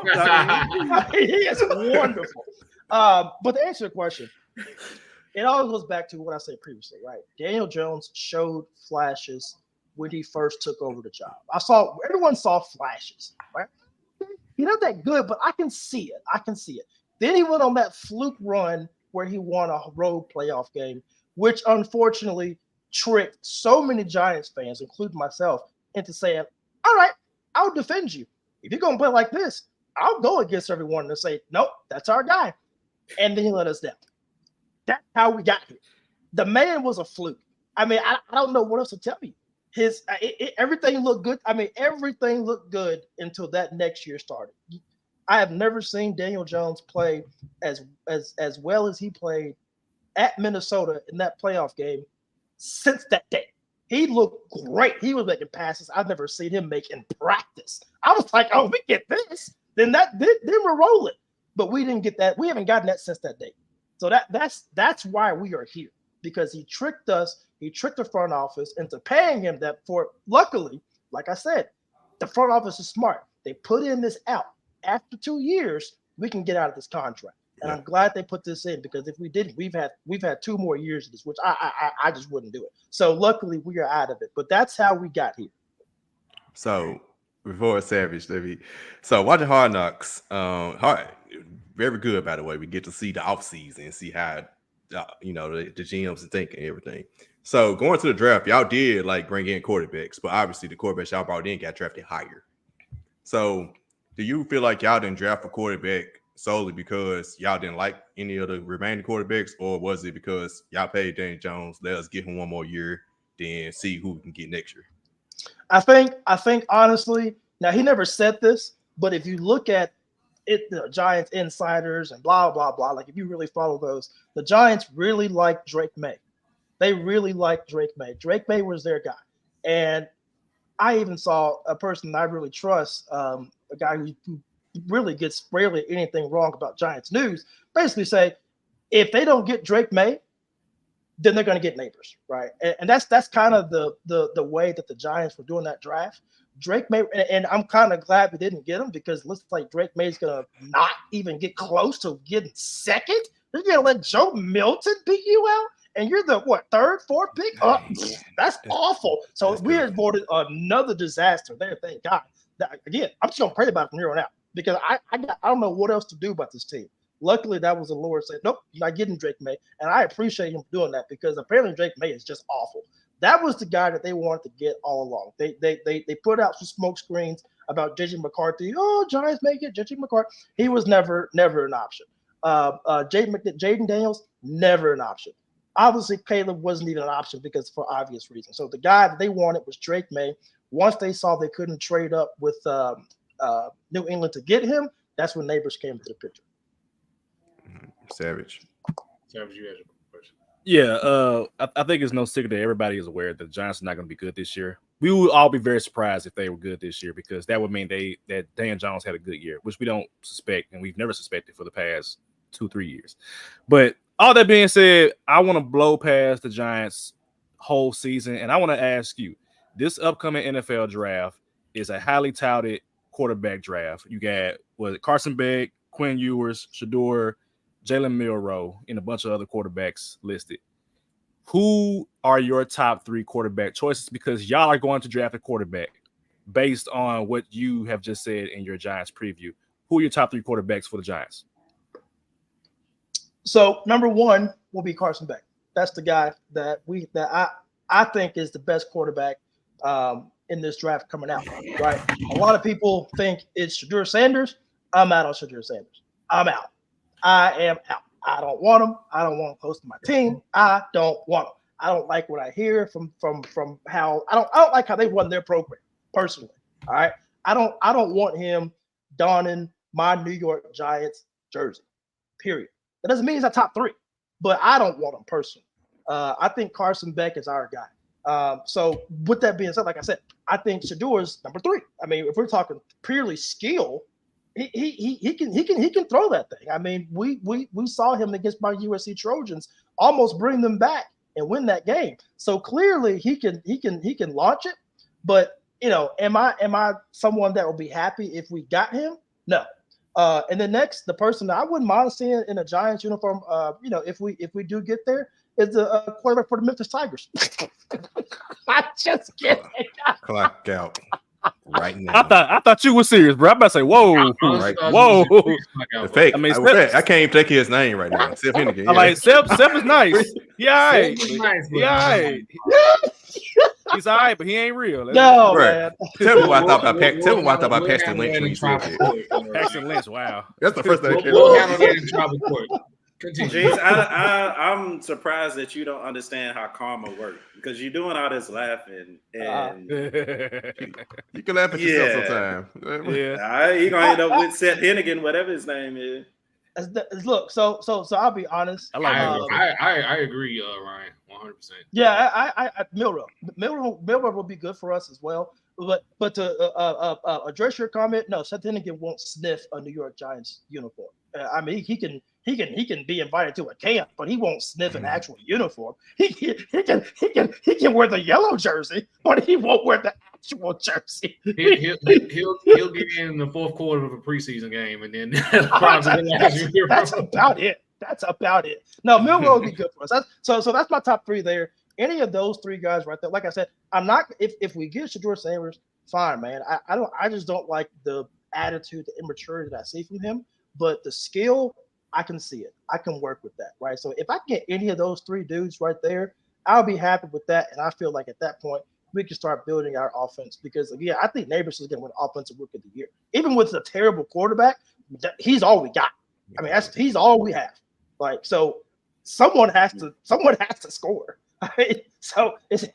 He is wonderful. But to answer your question, it all goes back to what I said previously, right? Daniel Jones showed flashes when he first took over the job. Everyone saw flashes, right? He's not that good, but I can see it. Then he went on that fluke run where he won a road playoff game, which unfortunately tricked so many Giants fans, including myself, into saying, all right, I'll defend you. If you're going to play like this, I'll go against everyone and say, nope, that's our guy. And then he let us down. That's how we got here. The man was a fluke. I mean, I don't know what else to tell you. Everything looked good. I mean, everything looked good until that next year started. I have never seen Daniel Jones play as well as he played at Minnesota in that playoff game since that day. He looked great. He was making passes I've never seen him make in practice. I was like, oh, we get this. Then we're rolling. But we didn't get that. We haven't gotten that since that day. So that's why we are here, because he tricked us. He tricked the front office into paying him that for. Luckily, like I said, the front office is smart. They put in this out. After 2 years, we can get out of this contract. And I'm glad they put this in, because if we didn't, we've had 2 more years of this, which I just wouldn't do it. So luckily we are out of it. But that's how we got here. So before Savage, so watching Hard Knocks, very good, by the way. We get to see the offseason and see how the GMs and think and everything. So going to the draft, y'all did like bring in quarterbacks, but obviously the quarterbacks y'all brought in got drafted higher. So do you feel like y'all didn't draft a quarterback solely because y'all didn't like any of the remaining quarterbacks, or was it because y'all paid Daniel Jones, let us get him one more year, then see who we can get next year? I think honestly, now he never said this, but if you look at it, the Giants insiders and blah blah blah, like if you really follow those, the Giants really like Drake May. They really like Drake May. Drake May was their guy, and I even saw a person that I really trust, a guy who really gets rarely anything wrong about Giants news, basically say, if they don't get Drake May, then they're going to get Neighbors, right? And that's kind of the way that the Giants were doing that draft. Drake May, and I'm kind of glad we didn't get him, because it looks like Drake May is going to not even get close to getting second. You're going to let Joe Milton beat you out, and you're the third, fourth pick? Oh, that's awful. So we avoided another disaster there. Thank God. Again, I'm just going to pray about it from here on out, because I don't know what else to do about this team. Luckily, that was the Lord said, nope, you're not getting Drake May. And I appreciate him doing that, because apparently Drake May is just awful. That was the guy that they wanted to get all along. They put out some smoke screens about JJ McCarthy. Oh, Giants make it, JJ McCarthy. He was never an option. Jaden Daniels, never an option. Obviously, Caleb wasn't even an option, because for obvious reasons. So the guy that they wanted was Drake May. Once they saw they couldn't trade up with New England to get him, that's when Neighbors came into the picture. Savage, you had your question. Yeah, I think it's no secret that everybody is aware that the Giants are not going to be good this year. We would all be very surprised if they were good this year, because that would mean that Dan Jones had a good year, which we don't suspect, and we've never suspected for the past 2-3 years. But all that being said, I want to blow past the Giants' whole season, and I want to ask you, this upcoming NFL draft is a highly touted quarterback draft. You got Carson Beck, Quinn Ewers, Shedeur, Jalen Milroe, and a bunch of other quarterbacks listed. Who are your top 3 quarterback choices? Because y'all are going to draft a quarterback based on what you have just said in your Giants preview. Who are your top 3 quarterbacks for the Giants? So number 1 will be Carson Beck. That's the guy that I think is the best quarterback in this draft coming out. Right? A lot of people think it's Shedeur Sanders. I'm out on Shedeur Sanders. I'm out. I am out. I don't want him. I don't want him close to my team. I don't want him. I don't like what I hear from how I don't like how they run their program personally. All right. I don't want him donning my New York Giants jersey. Period. That doesn't mean he's a top 3, but I don't want him personally. I think Carson Beck is our guy. So with that being said, like I said, I think Shedeur is number 3. I mean, if we're talking purely skill, he can throw that thing. I mean, we saw him against my USC Trojans almost bring them back and win that game. So clearly he can launch it. But am I someone that will be happy if we got him? No. And then next, the person that I wouldn't mind seeing in a Giants uniform, if we do get there, is the quarterback for the Memphis Tigers. I'm just kidding. Clock out. Right now. I thought you were serious, bro. I'm about to say, whoa, whoa. The fake. I mean, I can't even take his name right now. Steph Hennigan. I'm like, Steph is nice. Yeah, all right. Yeah, all right. He's all right, but he ain't real. No, man. Tell me what I thought about Paxton Lynch when you said that. Paxton Lynch, wow. That's the first thing. We'll handle that in tribal court. James, I'm surprised that you don't understand how karma works, because you're doing all this laughing and you can laugh at yourself sometime. Yeah, you're gonna end up with Seth Hennigan, whatever his name is. Look, so I'll be honest. I agree, Ryan, 100%. Yeah, I Milroe will be good for us as well. But to address your comment, no, Seth Hennigan won't sniff a New York Giants uniform. I mean, he can be invited to a camp, but he won't sniff an actual uniform. He can wear the yellow jersey, but he won't wear the actual jersey. He'll get in the fourth quarter of a preseason game, and then that's about it. That's about it. No, Milroe would be good for us. So that's my top three there. Any of those three guys right there. Like I said, I'm not. If we get Shedeur Sanders, fine, man. I just don't like the attitude, the immaturity that I see from him. But the skill, I can see it. I can work with that, right? So if I get any of those three dudes right there, I'll be happy with that. And I feel like at that point, we can start building our offense because, again, I think Neighbors is going to win Offensive Rookie of the Year. Even with a terrible quarterback, he's all we got. I mean, he's all we have. Like, so someone has to score. Right? So if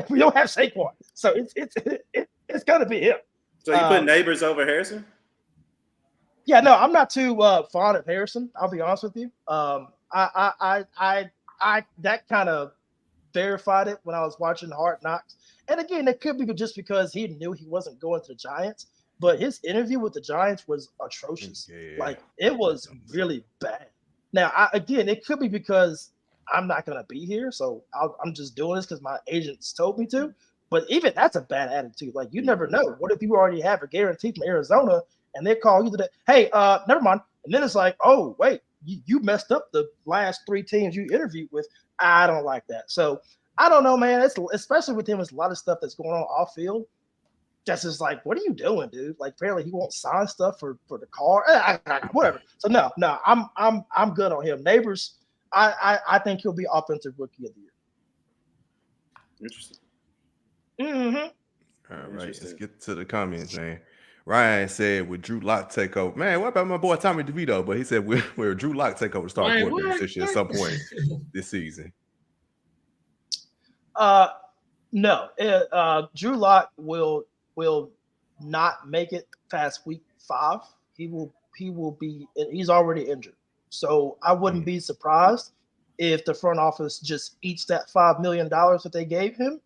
we don't have Saquon, so it's going to be him. So you put Neighbors over Harrison? Yeah, no, I'm not too fond of Harrison. I'll be honest with you. I that kind of verified it when I was watching Hard Knocks. And again, it could be just because he knew he wasn't going to the Giants, but his interview with the Giants was atrocious. Yeah. Like, it was really bad. Now, it could be because I'm not going to be here, so I'm just doing this because my agents told me to. But even that's a bad attitude. Like, you never know. What if you already have a guarantee from Arizona and they call you today? Hey, never mind. And then it's like, oh, wait, you messed up the last three teams you interviewed with. I don't like that. So I don't know, man. It's especially with him, there's a lot of stuff that's going on off field. Just is like, what are you doing, dude? Like, apparently he won't sign stuff for the car, whatever. So no, I'm good on him. Neighbors, I think he'll be Offensive Rookie of the Year. Interesting. Mm-hmm. All right, let's get to the comments, man. Ryan said, "Would Drew Lock take over?" Man, what about my boy Tommy DeVito? But he said, "Will Drew Lock take over the starting quarterback position at some point this season?" No. Drew Lock will not make it past week 5. He will be. He's already injured, so I wouldn't be surprised if the front office just eats that $5 million that they gave him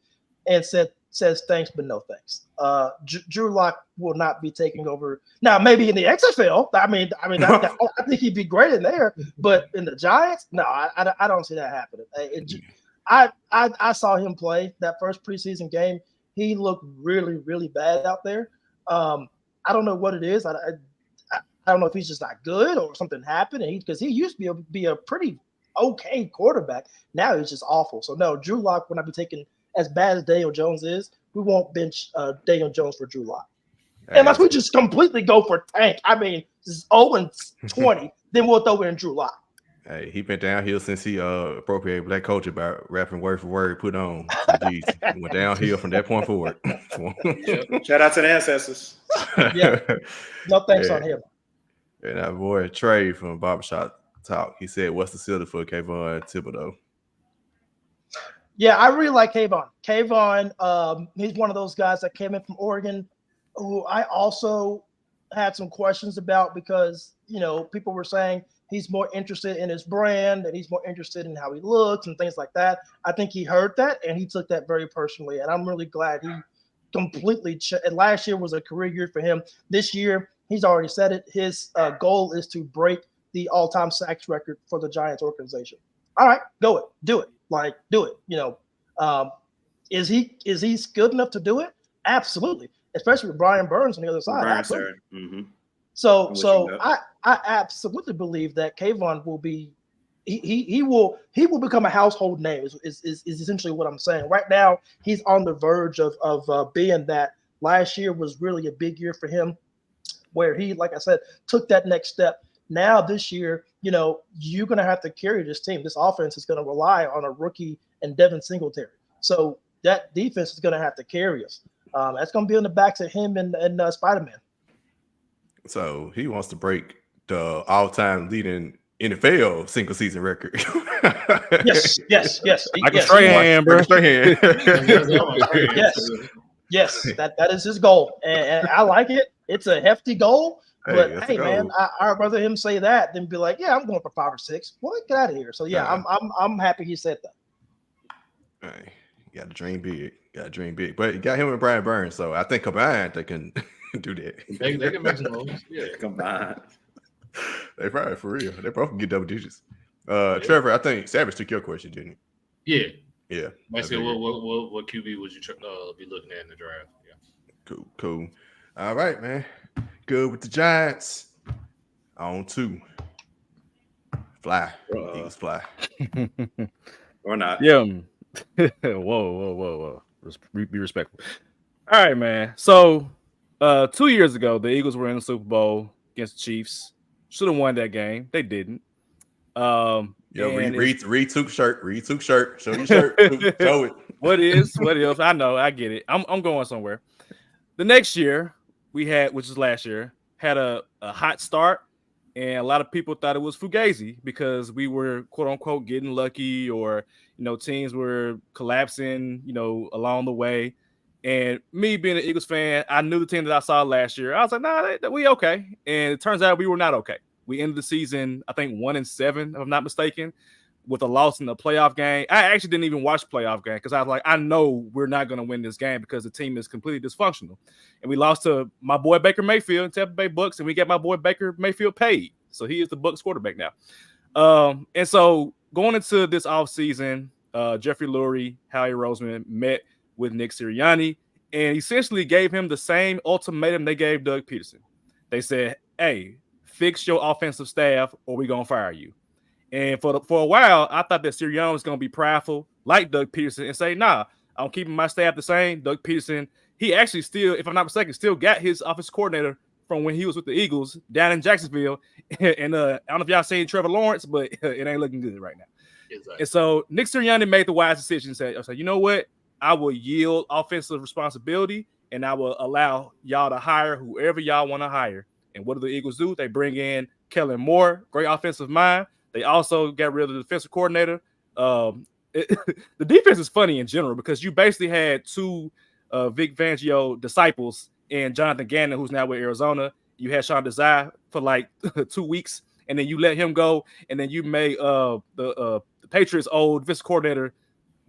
and says thanks but no thanks. Drew Lock will not be taking over now. Maybe in the XFL, I mean, I think he'd be great in there. But in the Giants, no, I don't see that happening. I saw him play that first preseason game. He looked really, really bad out there. I don't know what it is. I don't know if he's just not good or something happened. Because he used to be a pretty okay quarterback. Now he's just awful. So no, Drew Lock will not be taking. As bad as Daniel Jones is, we won't bench Daniel Jones for Drew Lock. Unless we just completely go for tank. I mean, this is 0-20, then we'll throw in Drew Lock. Hey, he been downhill since he appropriated black culture by rapping word for word, put on. He went downhill from that point forward. Shout out to the ancestors. Yeah. No thanks on him. And our boy Trey from Barbershop Talk, he said, "What's the ceiling for Kayvon Thibodeau?" Yeah, I really like Kayvon. Kayvon, he's one of those guys that came in from Oregon who I also had some questions about because, people were saying he's more interested in his brand and he's more interested in how he looks and things like that. I think he heard that and he took that very personally. And I'm really glad he completely last year was a career year for him. This year, he's already said it. His goal is to break the all-time sacks record for the Giants organization. All right, do it. Like, do it. Is he good enough to do it? Absolutely. Especially with Brian Burns on the other side. Mm-hmm. So I absolutely believe that Kayvon will be he will become a household name is essentially what I'm saying. Right now, he's on the verge of being that. Last year was really a big year for him where he, like I said, took that next step. Now this year, you're going to have to carry this team. This offense is going to rely on a rookie and Devin Singletary. So that defense is going to have to carry us. That's going to be on the backs of him and Spider-Man. So he wants to break the all-time leading NFL single season record. Yes. Like a straight hand, bro. Yes. That is his goal, and I like it. It's a hefty goal. But hey, man, I'd rather him say that than be like, yeah, I'm going for 5 or 6. Well, get out of here. So yeah, I'm happy he said that. Hey, you got to dream big. But you got him and Brian Burns, so I think combined they can do that. They can make some moves. Yeah, combined. They probably for real. They both can get double digits. Trevor, I think Savage took your question, didn't he? Yeah. Basically, what QB would you be looking at in the draft? Yeah. Cool. All right, man. Good with the Giants. On 2. Fly. Eagles fly. Or not. Yeah. Whoa. Be respectful. All right, man. So 2 years ago, the Eagles were in the Super Bowl against the Chiefs. Should have won that game. They didn't. Reed Took shirt. Reed Took shirt. Show your shirt. Show it. What else? I know. I get it. I'm going somewhere. The next year we had, which is last year, had a hot start, and a lot of people thought it was fugazi because we were quote unquote getting lucky, or teams were collapsing, along the way. And me being an Eagles fan, I knew the team that I saw last year. I was like, nah, we okay. And it turns out we were not okay. We ended the season, I think 1-7, if I'm not mistaken, with a loss in the playoff game. I actually didn't even watch the playoff game because I was like, I know we're not going to win this game because the team is completely dysfunctional. And we lost to my boy Baker Mayfield in Tampa Bay Bucks, and we got my boy Baker Mayfield paid. So he is the Bucks quarterback now. And so going into this offseason, Jeffrey Lurie, Howie Roseman met with Nick Sirianni and essentially gave him the same ultimatum they gave Doug Peterson. They said, hey, fix your offensive staff or we're going to fire you. And for a while, I thought that Sirianni was going to be prideful like Doug Peterson and say, nah, I'm keeping my staff the same. Doug Peterson, he actually still, if I'm not mistaken, still got his offensive coordinator from when he was with the Eagles down in Jacksonville. And I don't know if y'all seen Trevor Lawrence, but it ain't looking good right now. Exactly. And so Nick Sirianni made the wise decision and said, you know what? I will yield offensive responsibility and I will allow y'all to hire whoever y'all want to hire. And what do the Eagles do? They bring in Kellen Moore, great offensive mind. They also got rid of the defensive coordinator. The defense is funny in general because you basically had two Vic Fangio disciples and Jonathan Gannon, who's now with Arizona. You had Sean Desai for like 2 weeks, and then you let him go, and then you made the Patriots' old defensive coordinator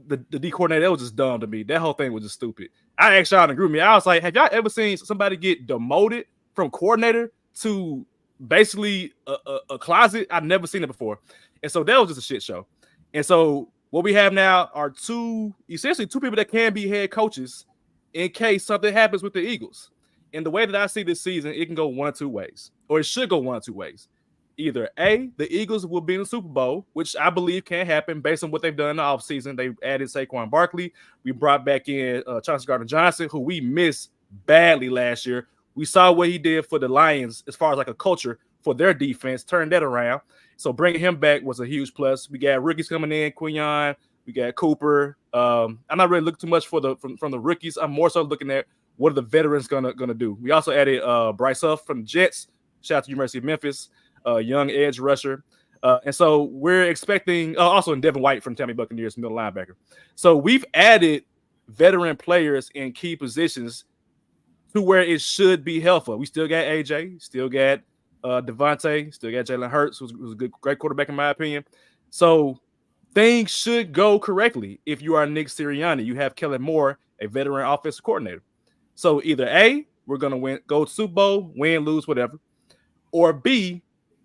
the D coordinator. That was just dumb to me. That whole thing was just stupid. I asked y'all to agree with me. I was like, have y'all ever seen somebody get demoted from coordinator to basically a closet? I've never seen it before. And so that was just a shit show. And so what we have now are essentially two people that can be head coaches in case something happens with the Eagles. And the way that I see this season, it can go one of two ways, or it should go one of two ways. Either A, the Eagles will be in the Super Bowl, which I believe can happen based on what they've done in the offseason. They added Saquon Barkley. We brought back in Chauncey Gardner-Johnson, who we missed badly last year. We saw what he did for the Lions as far as like a culture for their defense, turned that around. So bringing him back was a huge plus. We got rookies coming in, Quinyon. We got Cooper. I'm not really looking too much from the rookies. I'm more so looking at what are the veterans gonna do. We also added Bryce Huff from the Jets. Shout out to University of Memphis. Young edge rusher. And so we're expecting also in Devin White from Tampa Bay Buccaneers, middle linebacker. So we've added veteran players in key positions to where it should be helpful. We still got AJ, still got Devontae, still got Jalen Hurts, who's a great quarterback in my opinion. So things should go correctly if you are Nick Sirianni. You have Kellen Moore, a veteran offensive coordinator. So either A, we're going to go to Super Bowl, win, lose, whatever. Or B,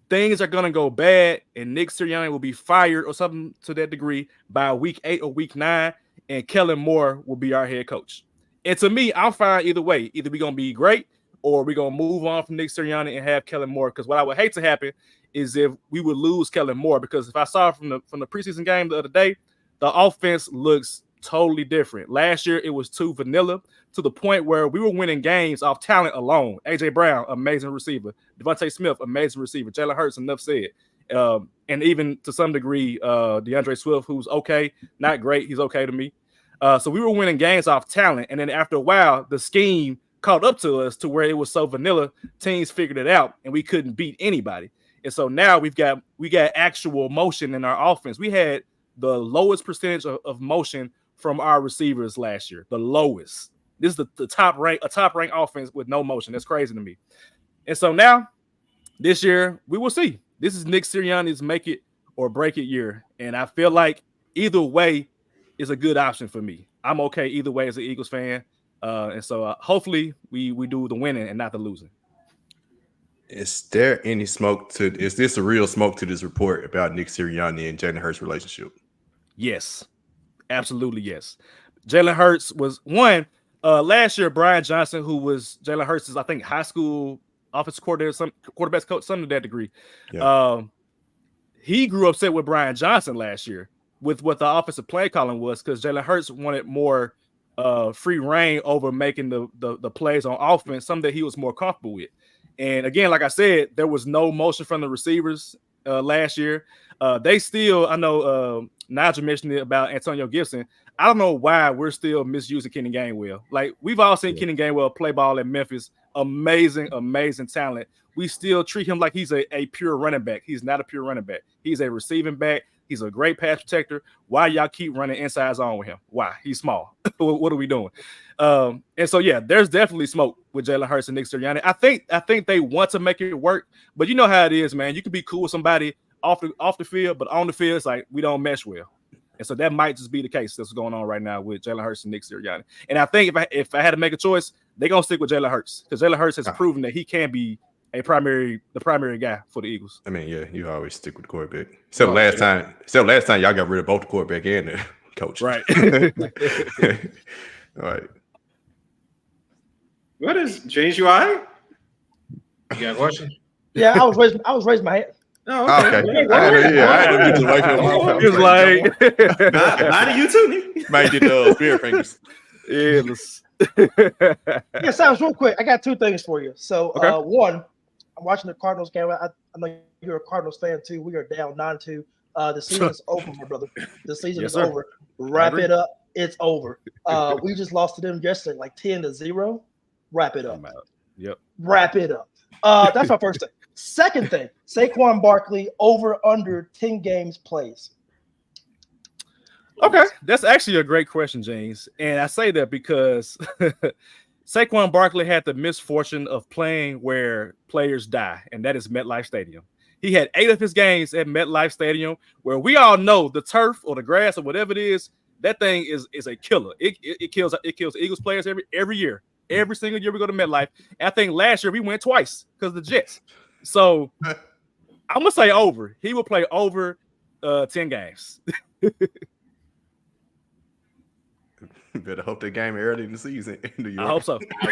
things are going to go bad and Nick Sirianni will be fired or something to that degree by week 8 or week 9, and Kellen Moore will be our head coach. And to me, I'm fine either way. Either we're going to be great or we're going to move on from Nick Sirianni and have Kellen Moore, because what I would hate to happen is if we would lose Kellen Moore, because if I saw from the preseason game the other day, the offense looks totally different. Last year, it was too vanilla to the point where we were winning games off talent alone. A.J. Brown, amazing receiver. Devontae Smith, amazing receiver. Jalen Hurts, enough said. And even to some degree, DeAndre Swift, who's okay, not great. He's okay to me. So we were winning games off talent. And then after a while, the scheme caught up to us to where it was so vanilla, teams figured it out, and we couldn't beat anybody. And so now we got actual motion in our offense. We had the lowest percentage of motion from our receivers last year, the lowest. This is the top rank offense with no motion. That's crazy to me. And so now, this year, we will see. This is Nick Sirianni's make it or break it year. And I feel like either way is a good option for me. I'm okay either way as an Eagles fan. And so hopefully we do the winning and not the losing. Is there any smoke to? Is this a real smoke to this report about Nick Sirianni and Jalen Hurts' relationship? Yes, absolutely yes. Jalen Hurts was one last year. Brian Johnson, who was Jalen Hurts' I think high school offensive coordinator, some quarterbacks coach, something to that degree. Yeah. He grew upset with Brian Johnson last year with what the offensive play calling was because Jalen Hurts wanted more free reign over making the plays on offense, something that he was more comfortable with. And again, like I said, there was no motion from the receivers last year. They still, I know Nigel mentioned it about Antonio Gibson. I don't know why we're still misusing Kenny Gainwell. Like, we've all seen Kenny Gainwell play ball in Memphis. Amazing, amazing talent. We still treat him like he's a pure running back. He's not a pure running back. He's a receiving back. He's a great pass protector. Why y'all keep running inside zone with him? Why? He's small. What are we doing? And so, yeah, there's definitely smoke with Jalen Hurts and Nick Sirianni. I think they want to make it work, but you know how it is, man. You can be cool with somebody off the field, but on the field, it's like we don't mesh well. And so that might just be the case that's going on right now with Jalen Hurts and Nick Sirianni. And I think if I had to make a choice, they're going to stick with Jalen Hurts because Jalen Hurts has proven that he can be the primary guy for the Eagles. I mean, yeah, you always stick with the quarterback. So last time y'all got rid of both the quarterback and the coach. Right. All right. What is James? You all right? You got a question? Yeah, I was raising my hand. Oh, okay. I had to get to the way from He was like, "Not to you too, Nick." Might get the spirit fingers. Yeah, Sounds real quick. I got two things for you. So, one, I'm watching the Cardinals game. I know you're a Cardinals fan too. We are down 9-2. The season's over, my brother. The season is over. Wrap it up. It's over. We just lost to them yesterday, like 10-0. Wrap it up. Yep. Wrap it up. That's my first thing. Second thing, Saquon Barkley over under 10 games plays. Okay, that's actually a great question, James. And I say that because Saquon Barkley had the misfortune of playing where players die, and that is MetLife Stadium. He had 8 of his games at MetLife Stadium, where we all know the turf or the grass or whatever it is, that thing is a killer. It kills Eagles players every year. Every single year we go to MetLife. And I think last year we went twice because of the Jets. So I'm gonna say over. He will play over 10 games. Better hope that game early in the season. I hope so. I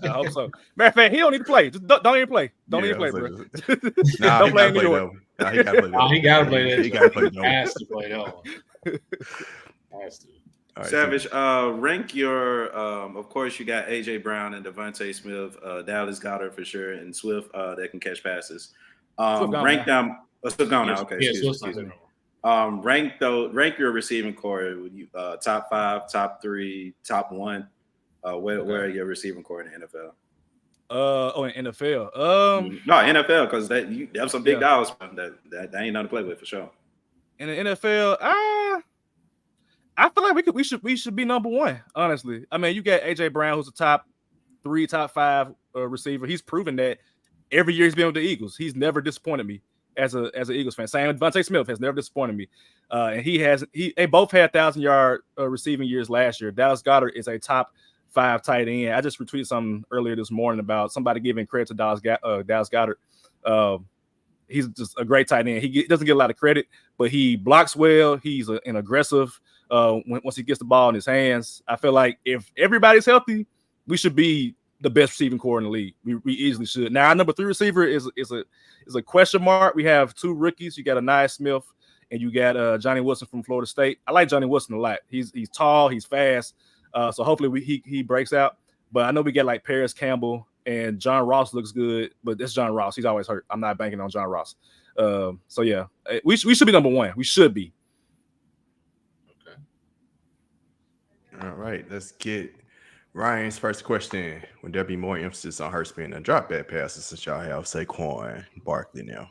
hope so. Matter of fact, he don't need to play. Just don't even play. Don't even play, bro. Don't play in New York. He gotta play that. He gotta play that. He gotta play that. Has to play that one. Has to. Right, Savage, rank your of course you got AJ Brown and Devontae Smith, Dallas Goedert for sure, and Swift that can catch passes. Rank them. Swift gone now. Okay, excuse me. Rank your receiving core. Top 5, top 3, top 1. Where are your receiving core in the NFL? In NFL. No, NFL, because that have some big dollars that ain't nothing to play with for sure. In the NFL, I feel like we should be number 1, honestly. I mean, you got AJ Brown, who's a top 3, top 5 receiver. He's proven that every year he's been with the Eagles. He's never disappointed me as an Eagles fan. Same with Devontae Smith has never disappointed me. And they both had 1,000-yard receiving years last year. Dallas Goedert is a top 5 tight end. I just retweeted something earlier this morning about somebody giving credit to Dallas Goedert. He's just a great tight end. He doesn't get a lot of credit, but he blocks well. He's an aggressive. Once he gets the ball in his hands, I feel like if everybody's healthy, we should be the best receiving core in the league. We easily should. Now, our number 3 receiver is a question mark. We have 2 rookies. You got Anaya Smith and you got Johnny Wilson from Florida State. I like Johnny Wilson a lot. He's tall, he's fast. So hopefully he breaks out. But I know we get like Paris Campbell and John Ross looks good, but that's John Ross. He's always hurt. I'm not banking on John Ross. So yeah, we should be number 1. We should be. All right, let's get Ryan's first question. Would there be more emphasis on Hurts being a drop back passer since y'all have Saquon Barkley now?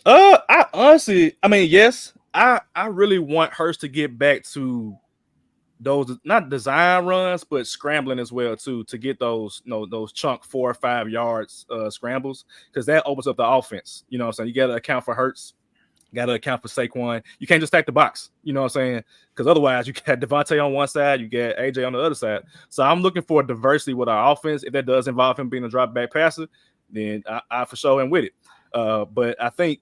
I honestly, yes. I really want Hurts to get back to those not design runs, but scrambling as well too, to get those chunk 4 or 5 yards scrambles, because that opens up the offense. You know what I'm saying? You got to account for Hurts. Got to account for Saquon. You can't just stack the box. You know what I'm saying? Because otherwise, you got Devontae on one side, you got AJ on the other side. So I'm looking for diversity with our offense. If that does involve him being a drop back passer, then I for sure am with it. But I think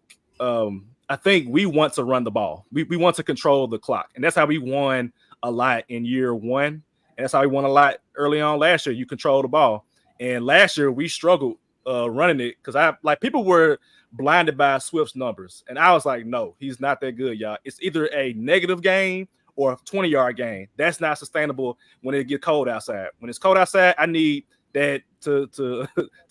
we want to run the ball. We want to control the clock, and that's how we won a lot in year one, and that's how we won a lot early on last year. You control the ball, and last year we struggled running it because people were blinded by Swift's numbers, and I was like, no, he's not that good, y'all. It's either a negative game or a 20-yard game. That's not sustainable when it gets cold outside. When it's cold outside, I need that to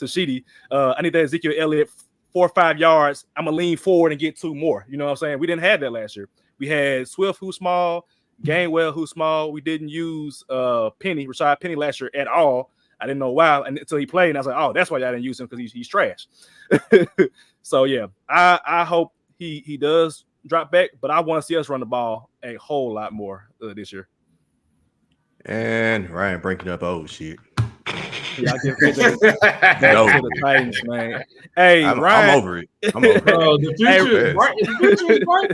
Sheedy. I need that Ezekiel Elliott 4 or 5 yards. I'm gonna lean forward and get 2 more. You know what I'm saying? We didn't have that last year. We had Swift, who's small, Gainwell, who's small. We didn't use Rashad Penny last year at all. I didn't know why until he played, and I was like, oh, that's why y'all didn't use him, because he's trash. So yeah, I hope he does drop back, but I want to see us run the ball a whole lot more this year. And Ryan breaking up old shit. Yeah, I give that to the Titans, man. Hey, I'm over it. Bro, the future is bright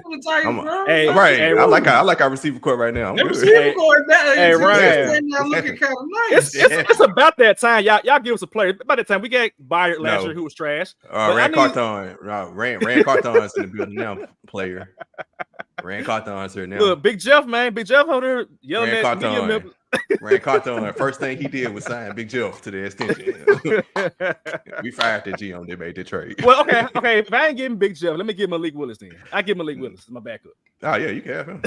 for the Titans, bro. Hey, I like our receiver court right now. Receiver court, Ryan, looking kind of nice. It's about that time. Y'all give us a player. By that time, we got Byard last year, who was trash. Rand Carthon is in the building now. Player. Rand Carthon's here now. Look, Big Jeff, man. Big Jeff over there yelling at me. Rand Carthon, first thing he did was sign Big Jeff to the extension. We fired that GM. They made the trade. Well, okay. If I ain't giving Big Jeff, let me give Malik Willis then. I give Malik Willis as my backup. Oh yeah, you can have him.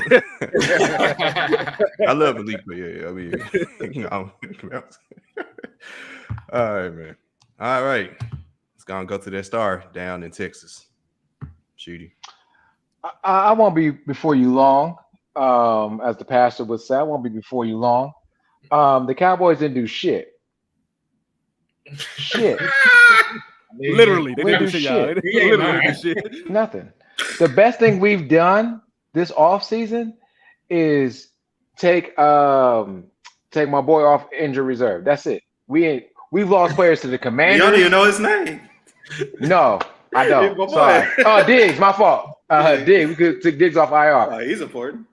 I love Malik, but yeah, I mean, all right, man. All right, let's go to that star down in Texas. Sheedy. I won't be before you long. As the pastor would say, I won't be before you long. The Cowboys didn't do shit. Literally, they didn't do shit. Literally do shit. Nothing. The best thing we've done this offseason is take my boy off injury reserve. That's it. We've lost players to the Commanders. You don't even know his name. No, I don't. Sorry. Oh, Diggs, my fault. Diggs, we could take Diggs off IR. Oh, he's important.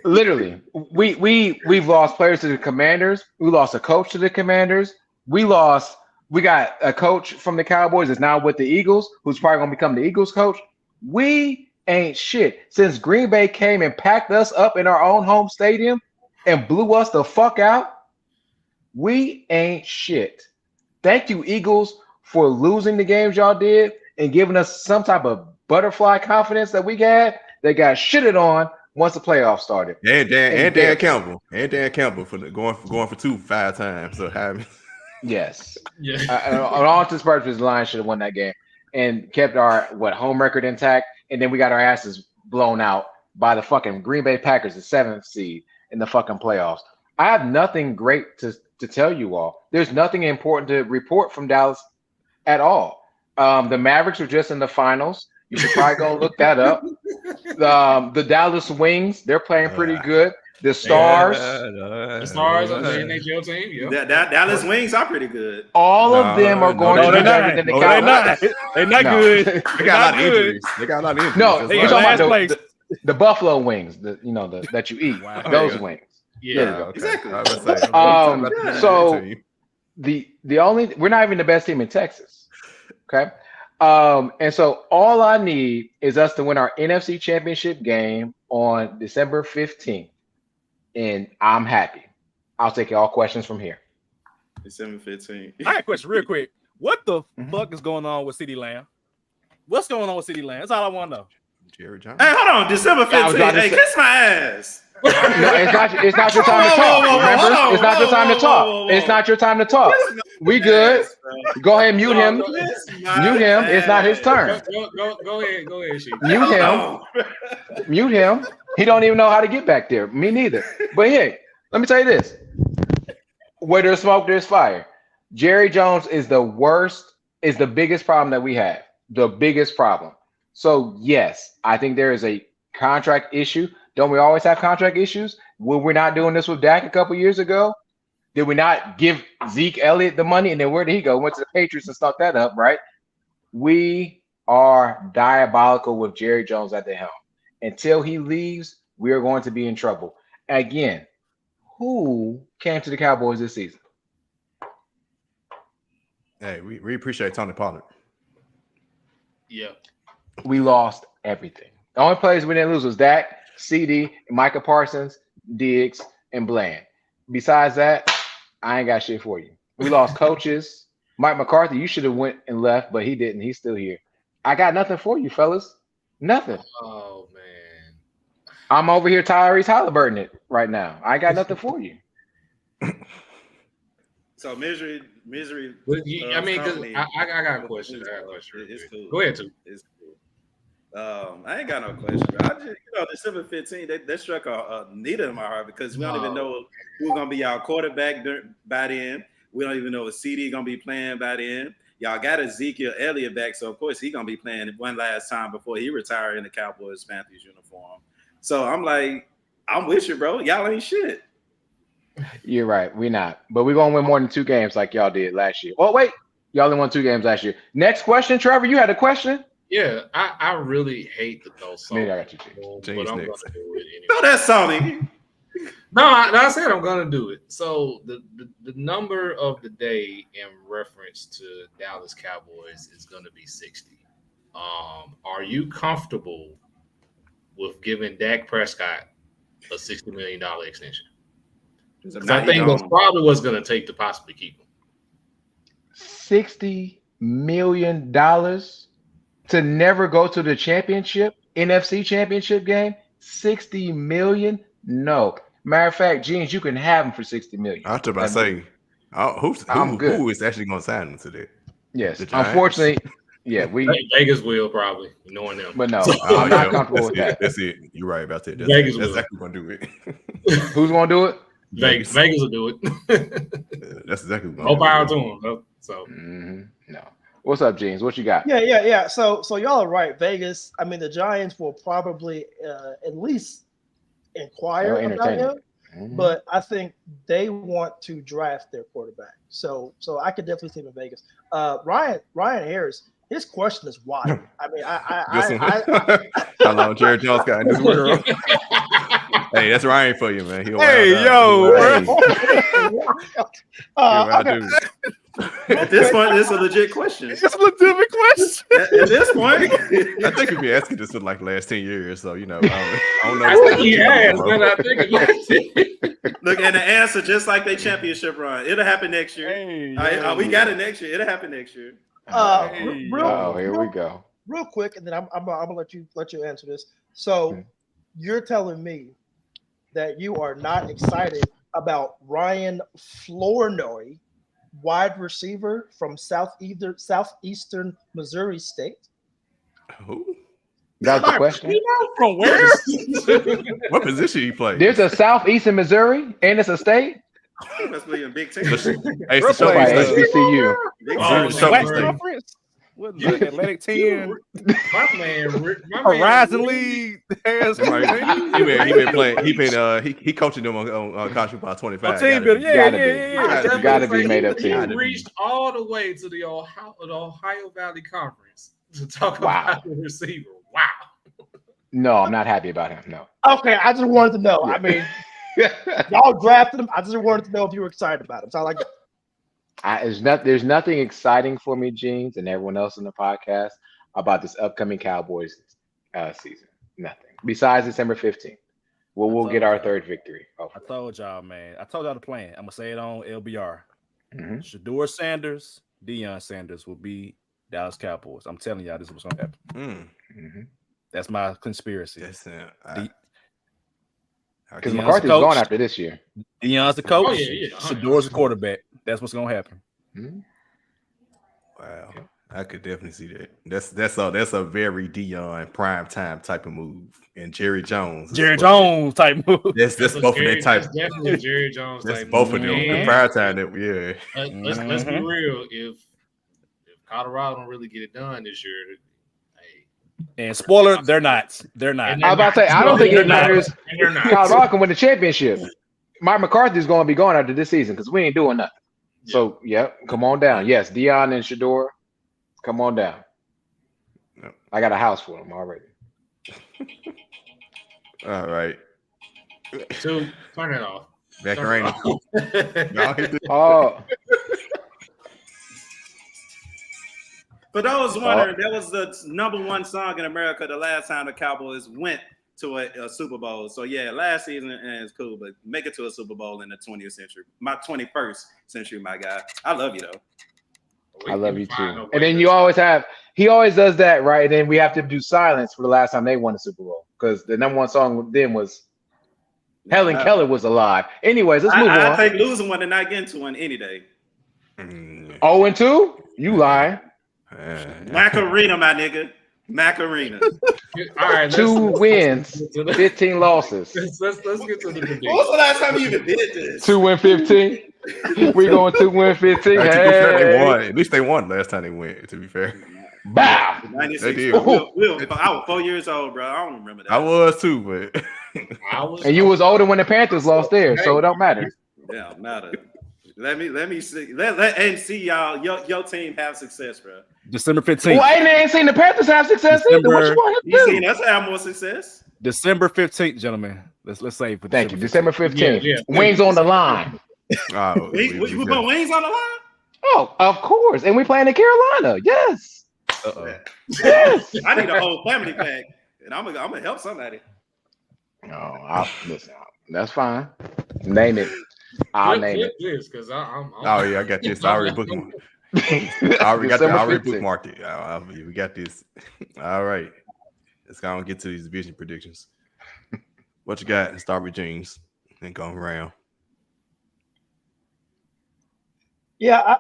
Literally, we've lost players to the Commanders. We lost a coach to the Commanders. We got a coach from the Cowboys that's now with the Eagles, who's probably gonna become the Eagles coach. We ain't shit. Since Green Bay came and packed us up in our own home stadium and blew us the fuck out, we ain't shit. Thank you, Eagles, for losing the games y'all did and giving us some type of butterfly confidence that we had. They got shitted on once the playoffs started. And Dan Campbell for going for 2 5 times. So yes, yeah. On all intents and purposes, the Lions should have won that game and kept our home record intact. And then we got our asses blown out by the fucking Green Bay Packers, the 7th seed in the fucking playoffs. I have nothing great to tell you all. There's nothing important to report from Dallas at all. The Mavericks are just in the finals. You should probably go look that up. The Dallas Wings, they're playing pretty good. The Stars. The Stars are the NHL team. Yeah. Dallas Wings are pretty good. All of them are going to be better than the Cowboys. They're not good. They got a lot of injuries. No, you're talking about the Buffalo Wings, that you eat. Wow. Those wings. Yeah, exactly. So the only we're not even the best team in Texas. Okay. And so all I need is us to win our NFC championship game on December 15th. And I'm happy. I'll take all questions from here. December 15th. I got a question real quick. What the fuck is going on with CeeDee Lamb? What's going on with CeeDee Lamb? That's all I want to know. Jerry Johnson. Hey, hold on. December 15th. Hey, kiss my ass. No, it's not your time to talk. Remember? It's not your time to talk. It's not your time to talk. We good. Go ahead and mute him. Mute him. It's not his turn. Go ahead, Sheedy. Mute him. Mute him. He don't even know how to get back there. Me neither. But hey, let me tell you this. Where there's smoke, there's fire. Jerry Jones is the biggest problem that we have. The biggest problem. So yes, I think there is a contract issue. Don't we always have contract issues? Were we not doing this with Dak a couple years ago? Did we not give Zeke Elliott the money? And then where did he go? Went to the Patriots and stuck that up, right? We are diabolical with Jerry Jones at the helm. Until he leaves, we are going to be in trouble. Again, who came to the Cowboys this season? Hey, we appreciate Tony Pollard. Yeah. We lost everything. The only players we didn't lose was Dak, CD, Micah Parsons, Diggs, and Bland. Besides that, I ain't got shit for you. We lost coaches. Mike McCarthy, you should have went and left, but he didn't. He's still here. I got nothing for you, fellas. Nothing. Oh man. I'm over here Tyrese Halliburton it right now. I got nothing for you. So misery. I mean, because I got a question. It's cool. Go ahead, too. It's cool. I ain't got no question. Bro. I just, December 15th, they struck a needle in my heart because we don't even know who's gonna be our quarterback by then. We don't even know if CD gonna be playing by then. Y'all got Ezekiel Elliott back, so of course he gonna be playing one last time before he retire in the Cowboys Panthers uniform. So I'm like, I'm with you, bro. Y'all ain't shit. You're right. We're not. But we're going to win more than 2 games like y'all did last year. Oh, wait. Y'all only won 2 games last year. Next question, Trevor. You had a question? Yeah, I really hate to throw something. Maybe I got you, but I'm going to do it anyway. Throw that Sony. No, I said I'm going to do it. So the number of the day in reference to Dallas Cowboys is going to be 60. Are you comfortable with giving Dak Prescott a $60 million extension? Because I think that's probably what's going to take to possibly keep him. $60 million to never go to the championship, NFC championship game? $60 million? No. Matter of fact, Jeans, you can have him for $60 million. I was about to say, who is actually going to sign him today? Yes. Unfortunately, yeah, Vegas will probably, knowing them. But no, I'm not comfortable with that. That's it. You're right about that. Vegas that's exactly going to do it. Who's going to do it? Vegas will do it. That's exactly what no power to him. So no. What's up, James? What you got? Yeah. So y'all are right. Vegas. I mean, the Giants will probably at least inquire about him, but I think they want to draft their quarterback. So I could definitely see him in Vegas. Ryan Harris. His question is why. I mean, how long Jerry Jones got in this world? Hey, that's Ryan for you, man. At this point, this is a legit question. It's a legitimate question. At this point, I think we've been asking this for like the last 10 years. So, I don't know. I think he has, but I think it's look, and the answer, just like their championship run, it'll happen next year. We got it next year. It'll happen next year. Here we go. Real quick, and then I'm gonna let you answer this. So you're telling me that you are not excited about Ryan Flournoy, wide receiver from southeastern Missouri State? Who? That's the question. From where? What position he play? There's a southeastern Missouri, and it's a state. That's really a big team. Hey, HBCU. Conference? What the Atlantic 10? My man, Horizon League. He been playing. He coaching them on college football 25. Team building. Yeah. Gotta be made up team. He reached all the way to the Ohio Valley Conference to talk about the receiver. Wow. No, I'm not happy about him. No. Okay, I just wanted to know. I mean, y'all drafted him. I just wanted to know if you were excited about him. So I like that. There's nothing exciting for me, Jeans, and everyone else in the podcast about this upcoming Cowboys season. Nothing. Besides December 15th. We'll get our third victory. I told y'all, man. I told y'all the plan. I'm going to say it on LBR. Shedeur Sanders, Deion Sanders will be Dallas Cowboys. I'm telling y'all this is what's going to happen. That's my conspiracy. Because McCarthy's gone after this year. Deion's the coach. Shedeur's the quarterback. That's what's going to happen. Wow. I could definitely see that. That's a very Deion prime time type of move. And Jerry Jones type move. That's both of that type. That's definitely Jerry Jones that's type both move. of them. The prime time Let's be real. If Colorado don't really get it done this year, and spoiler, they're not. They're not. I was about to say, I don't think it matters. Colorado can win the championship. Mike McCarthy is going to be gone after this season because we ain't doing nothing. Yeah. So, come on down. Yes, Deion and Shedeur, come on down. No. I got a house for them already. All right. So, turn it off. Back raining. For those wondering, that was the #1 song in America the last time the Cowboys went to a Super Bowl. So yeah, last season is cool, but make it to a Super Bowl in the 20th century, my 21st century, my guy. I love you though. I love you too. And then he always does that, right? And then we have to do silence for the last time they won the Super Bowl because the #1 song then was Helen Keller was alive. Anyways, let's move on. I think losing one and not getting to one any day. 0-2? You lying? Macarena, my nigga. Macarena. All right, 2 wins, 15 losses. Let's get to the debate. When was the last time you even did this? 2-15. We going 2-15. They won. At least they won last time they went. To be fair. Bow. 96. They did. I was 4 years old, bro. I don't remember that. I was too, but and you was older when the Panthers lost theirs, so it don't matter. Yeah, matter. Let me see. Let see y'all. Your team have success, bro. December 15th. Well, I ain't seen the Panthers have success either. What you want him to do? Seen us have more success. December 15th, gentlemen. Let's say for Thank you. December 15th. Yeah. Wings on the line. We put wings on the line. Oh, of course. And we playing in Carolina. Yes. Yes. I need a whole family pack, and I'm gonna help somebody. No, listen. That's fine. Name it. I'll name it. This because I'm. Oh yeah, I got this. I already bookmarked. I already bookmarked it. We got this. All right, let's go and get to these division predictions. What you got? Start with James and go around. Yeah,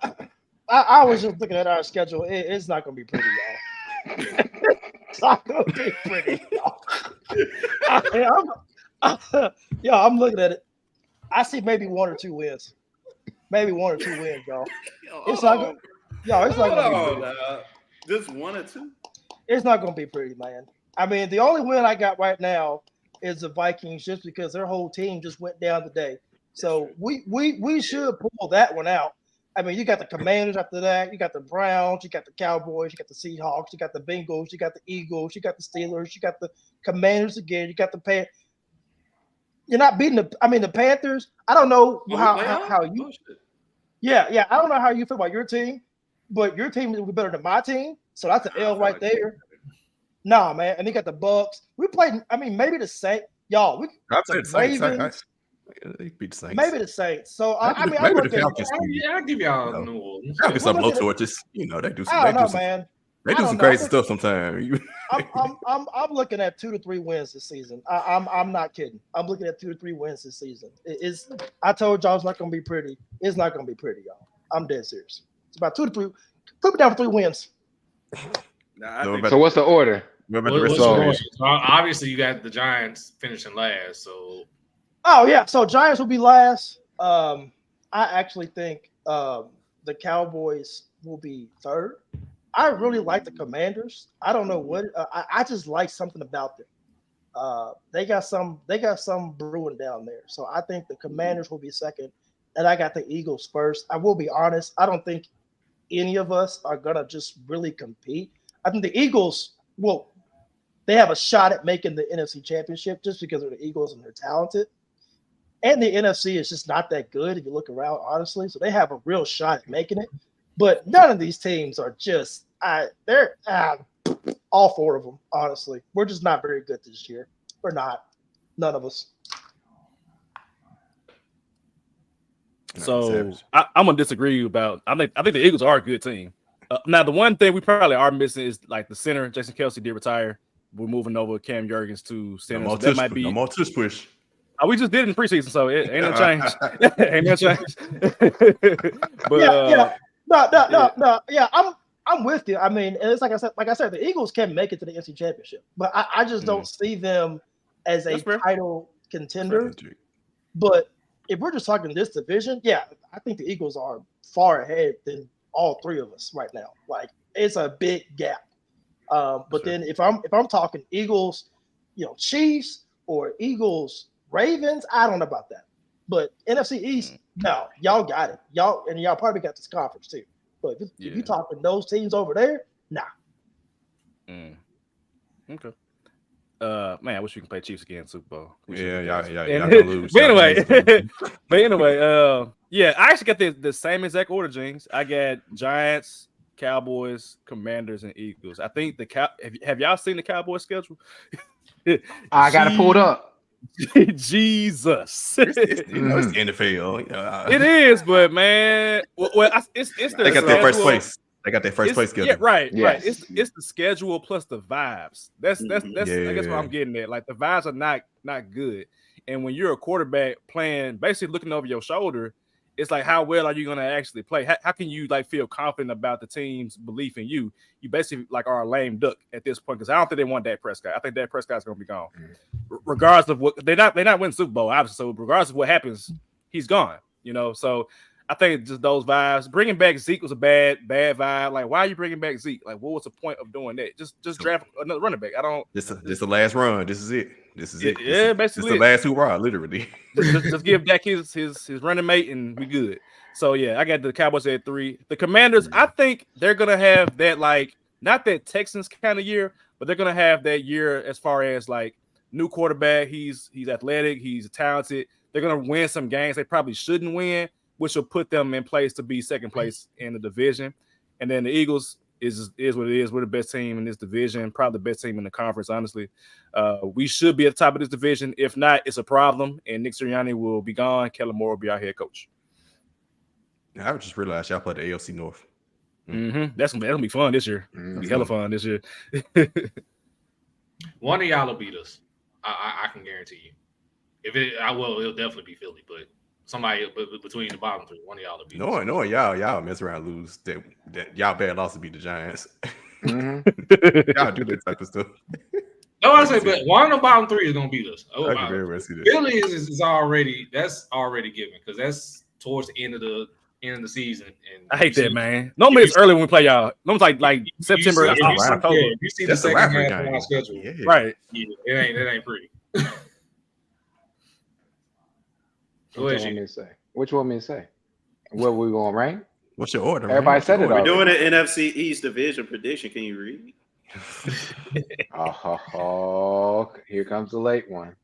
I was just looking at our schedule. It's not going to be pretty, y'all. It's not going to be pretty, y'all. I'm looking at it. I see maybe 1 or 2 wins. Maybe 1 or 2 wins, y'all. It's not going. Y'all, it's not going to be pretty. Just 1 or 2. It's not going to be pretty, man. I mean, the only win I got right now is the Vikings, just because their whole team just went down today. So we should pull that one out. I mean, you got the Commanders after that. You got the Browns. You got the Cowboys. You got the Seahawks. You got the Bengals. You got the Eagles. You got the Steelers. You got the Commanders again. You got the Panthers. You're not beating the Panthers. I don't know how you. Yeah. I don't know how you feel about your team, but your team will be better than my team. So that's an L right there. Nah, man. And you got the Bucks. We played. I mean, maybe the Saints. Y'all, Ravens. They beat the Saints. Maybe the Saints. So I mean, maybe the Falcons. I'll give y'all New Orleans. I'll get some low torches. You know, they do some. I don't know, man. They do some crazy stuff sometimes. I'm looking at 2 to 3 wins this season. I'm not kidding. I'm looking at 2 to 3 wins this season. I told y'all it's not going to be pretty. It's not going to be pretty, y'all. I'm dead serious. It's about 2 to 3. Put me down for 3 wins. So what's the order? Obviously, you got the Giants finishing last. So. Oh yeah. So Giants will be last. I actually think the Cowboys will be 3rd. I really like the Commanders. I don't know what I just like something about them. They got some brewing down there. So I think the Commanders will be 2nd, and I got the Eagles 1st. I will be honest. I don't think any of us are gonna just really compete. I think the Eagles they have a shot at making the NFC Championship just because they're the Eagles and they're talented. And the NFC is just not that good if you look around, honestly. So they have a real shot at making it. But none of these teams are just they're all 4 of them, honestly. We're just not very good this year. We're not. None of us. So I'm gonna disagree about. I think the Eagles are a good team. Now the one thing we probably are missing is like the center. Jason Kelce did retire. We're moving over Cam Jurgens to center. No more tush push. Oh, we just did it in preseason, so it ain't no change. Ain't no change. But yeah, I'm with you. I mean, it's like I said, the Eagles can make it to the NFC Championship, but I just don't see them as a title contender. But if we're just talking this division, yeah, I think the Eagles are far ahead than all 3 of us right now. Like, it's a big gap. But then if I'm talking Eagles, Chiefs or Eagles, Ravens, I don't know about that. But NFC East, no, y'all got it. Y'all probably got this conference too. But if you talking those teams over there, nah. Okay. Man, I wish we could play Chiefs again in Super Bowl. Y'all gonna lose. But anyway, I actually got the same exact order, James. I got Giants, Cowboys, Commanders, and Eagles. I think have y'all seen the Cowboys schedule? I got it pulled up. Jesus, it's the NFL. It is, but man, it's they got their first place. They got their first place schedule. Yeah, right, Yes. right. It's the schedule plus the vibes. That's I guess what I'm getting at. Like the vibes are not good, and when you're a quarterback playing, basically looking over your shoulder, it's like how well are you going to actually play? How can you like feel confident about the team's belief in you? You basically like are a lame duck at this point because I don't think they want Dak Prescott. I think Dak Prescott's going to be gone, regardless of what they're not winning Super Bowl. Obviously, so regardless of what happens, he's gone. You know, so I think just those vibes. Bringing back Zeke was a bad vibe. Like, why are you bringing back Zeke? Like, what was the point of doing that? Just draft another running back. I don't. This the last run. This is it. Yeah, basically, it's the last hoorah, literally. just give Dak his running mate, and we good. So yeah, I got the Cowboys at 3. The Commanders, I think they're gonna have that like not that Texans kind of year, but they're gonna have that year as far as like new quarterback. He's athletic. He's talented. They're gonna win some games they probably shouldn't win, which will put them in place to be second place in the division. And then the Eagles is what it is. We're the best team in this division, probably the best team in the conference, honestly. We should be at the top of this division. If not, it's a problem, and Nick Sirianni will be gone. Kellen Moore will be our head coach. I just realized y'all play the AFC North. That's gonna be fun this year. It'll be hella fun this year. One of y'all will beat us. I can guarantee you. It'll definitely be Philly, but somebody between the bottom 3, one of y'all will beat us. No, y'all mess around, lose. That y'all bad loss to beat the Giants. Y'all do that type of stuff. No, I say, but one of the bottom 3 is gonna beat us. I can very well see that. Philly is already given because that's towards the end of the season. And I hate that, man. Normally it's early when we play y'all. Normally it's like September. You see the second half of our schedule, right? Yeah, it ain't pretty. Which you want me to say? What we going to rank? What's your order? Everybody said it already. We're doing an NFC East division prediction. Can you read? Here comes the late one.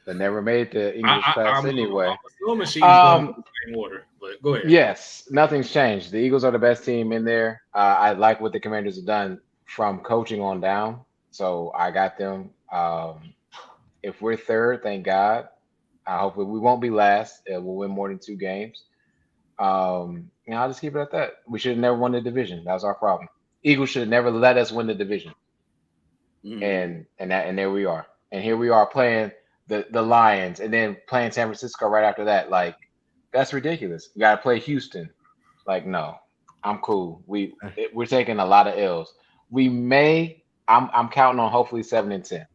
They never made the English class anyway. I'm assuming she's going in the same order, but go ahead. Yes, nothing's changed. The Eagles are the best team in there. I like what the Commanders have done from coaching on down. So I got them. If we're third, thank God. Hopefully we won't be last. We'll win more than 2 games. I'll just keep it at that. We should have never won the division. That was our problem. Eagles should have never let us win the division. And there we are. And here we are playing the Lions and then playing San Francisco right after that. Like, that's ridiculous. You got to play Houston. Like, no, I'm cool. We're taking a lot of L's. We may. I'm counting on hopefully 7 and 10.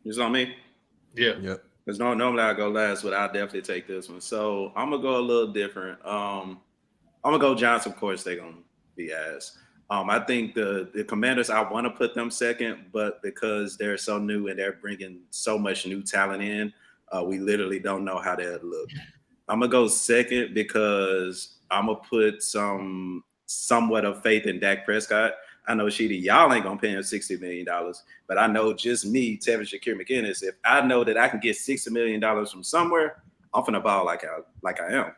It's on me. Yeah. Because normally I go last, but I'll definitely take this one. So I'm gonna go a little different. I'm gonna go Giants. Of course, they're gonna be ass. I think the Commanders, I want to put them second, but because they're so new and they're bringing so much new talent in, we literally don't know how they'll look. I'm gonna go second because I'm gonna put somewhat of faith in Dak Prescott. I know, Sheedy, y'all ain't gonna pay him $60 million, but I know just me, Tevin Shakir McInnes, if I know that I can get $60 million from somewhere, I'm finna ball like I am.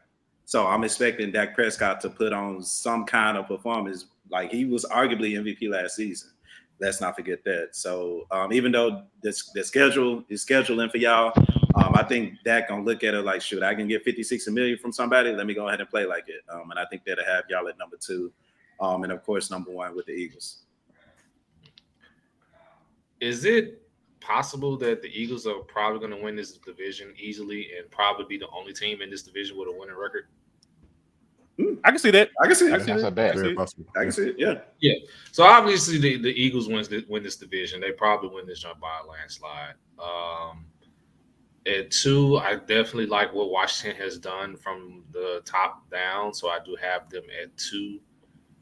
So I'm expecting Dak Prescott to put on some kind of performance. Like, he was arguably MVP last season. Let's not forget that. So even though the schedule is scheduling for y'all, I think Dak gonna look at it like, shoot, I can get 50-60 million from somebody. Let me go ahead and play like it. And I think that'll have y'all at number 2. And of course, number 1 with the Eagles. Is it possible that the Eagles are probably going to win this division easily and probably be the only team in this division with a winning record? I can see that. That's a bet. Very possible. I can see it. Yeah. Yeah. So obviously the Eagles win this division. They probably win this jump by a landslide. At 2, I definitely like what Washington has done from the top down. So I do have them at 2.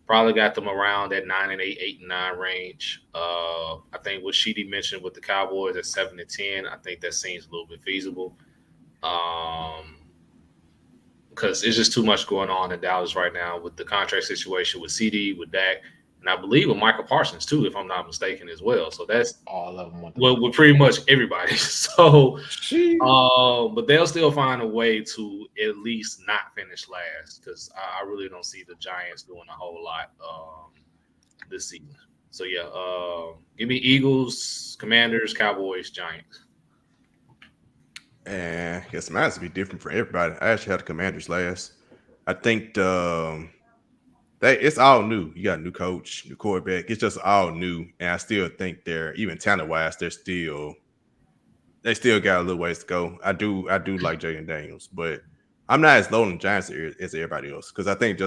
Probably got them around that 9 and 8, 8 and 9 range. I think what Sheedy mentioned with the Cowboys at 7 and 10, I think that seems a little bit feasible. Because it's just too much going on in Dallas right now with the contract situation with CD, with Dak, and I believe with Michael Parsons too, if I'm not mistaken, as well. So that's all of them. With pretty much everybody. So, but they'll still find a way to at least not finish last because I really don't see the Giants doing a whole lot this season. So yeah, give me Eagles, Commanders, Cowboys, Giants. And I guess mine has to be different for everybody. I actually had the Commanders last. I think it's all new. You got a new coach, new quarterback. It's just all new, and I still think they're even talent wise, they still got a little ways to go. I do like Jaden Daniels, but I'm not as low on the Giants as everybody else because I think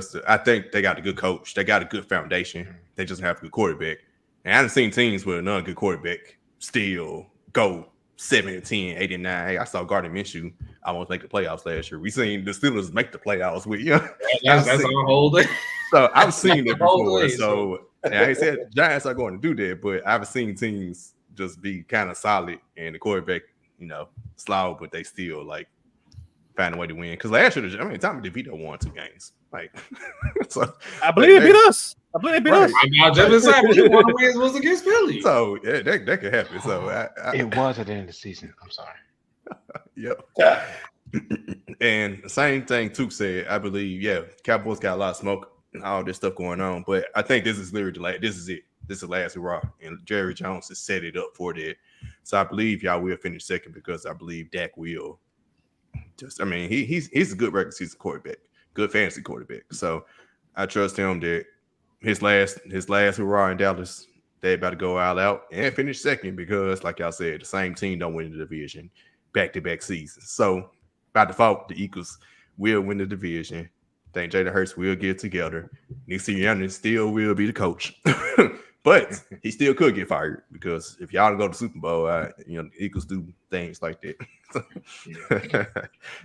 they got a good coach, they got a good foundation, they just have a good quarterback. And I haven't seen teams with another good quarterback still go 7-10, 8-9. Hey, I saw Gardner Minshew almost make the playoffs last year. We seen the Steelers make the playoffs with That's our whole thing. So I've seen that before. So I said Giants are going to do that, but I've seen teams just be kind of solid and the quarterback, slow, but they still like find a way to win. Because last year, Tommy DeVito won 2 games. Like, so I believe it beat us. I believe it beat us. I'm just saying, one of the wins was against Philly. So yeah, that could happen. So it was at the end of the season. I'm sorry. Yep. And the same thing Took said. I believe, Cowboys got a lot of smoke and all this stuff going on, but I think this is literally this is it. This is the last hurrah, and Jerry Jones has set it up for that. So I believe y'all will finish second because I believe Dak will. He's a good regular season quarterback, good fantasy quarterback. So I trust him that his last hurrah in Dallas, they about to go all out and finish second because, like y'all said, the same team don't win the division back-to-back seasons. So by default, the Eagles will win the division. I think Jalen Hurts will get together. Nick Sirianni still will be the coach. But he still could get fired because if y'all don't go to the Super Bowl, the Eagles do things like that.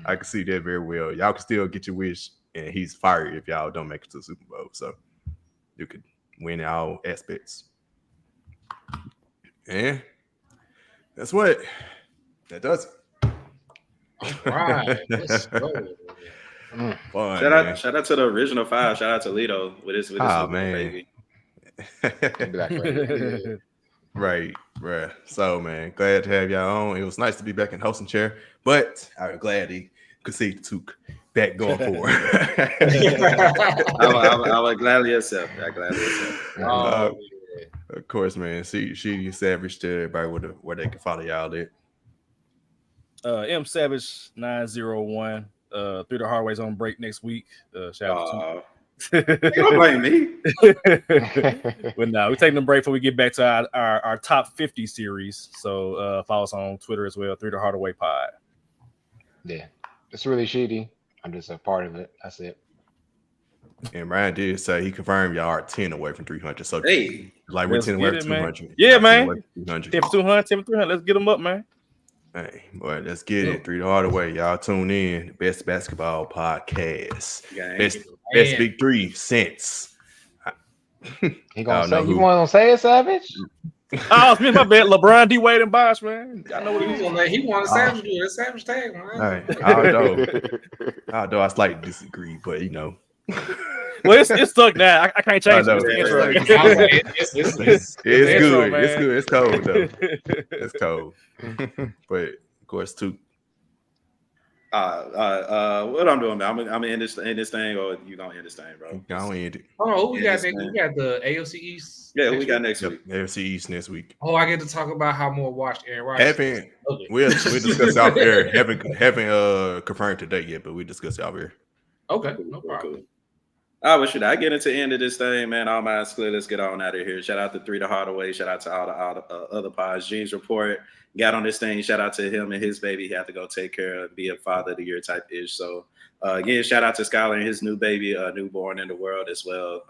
I can see that very well. Y'all can still get your wish, and he's fired if y'all don't make it to the Super Bowl. So you could win in all aspects. And that's what that does. All right, let's go. Fun, shout out to the original 5. Shout out to Lito with his baby. Right. So, man, glad to have y'all on. It was nice to be back in hosting chair, but I'm glad he could see Took back going forward. I would gladly accept. Of course, man. Sheedy Savage to everybody where they can follow y'all at. M Savage 901. 3 the Hard Way's on break next week. Shout out to you don't blame me. But no, we're taking a break before we get back to our top 50 series. So follow us on Twitter as well, 3 the Hardaway Pod. Yeah, it's really shitty. I'm just a part of it. That's it. And Ryan did say he confirmed y'all are 10 away from 300. So hey, like we're 10 away from 200. Yeah, man. 10 for 200, 10 for 300. Let's get them up, man. Hey, boy, let's get it. 3 the Hardaway. Y'all tune in. The best basketball podcast. Best Big 3 since. You want to say it, Savage? Oh, it's my bad. LeBron, D Wade, and Bosh, man. I know what he was. He wanted Savage to do it. Savage tag, man. All right. Although I slightly disagree, but Well, it's stuck now. I can't change it. It's good. Man. It's good. It's cold though. It's cold. But of course, too. What I'm doing, man? I'm in this thing, or you gonna end this thing, bro? I'll end it. Oh, who we got next? We got the AFC East. Yeah, we got next week. AFC East next week. Oh, I get to talk about how more watched Aaron Rodgers. We'll discuss out there. Haven't confirmed today yet, but we discuss out here. Okay, no problem. Cool. All right, should I get into the end of this thing, man? All my clear. Let's get on out of here. Shout out to 3 the Hardaway. Shout out to all the other pods. James Report got on this thing. Shout out to him and his baby. He had to go take care of, be a father of the year type ish. So again, shout out to Skylar and his new baby, newborn in the world as well.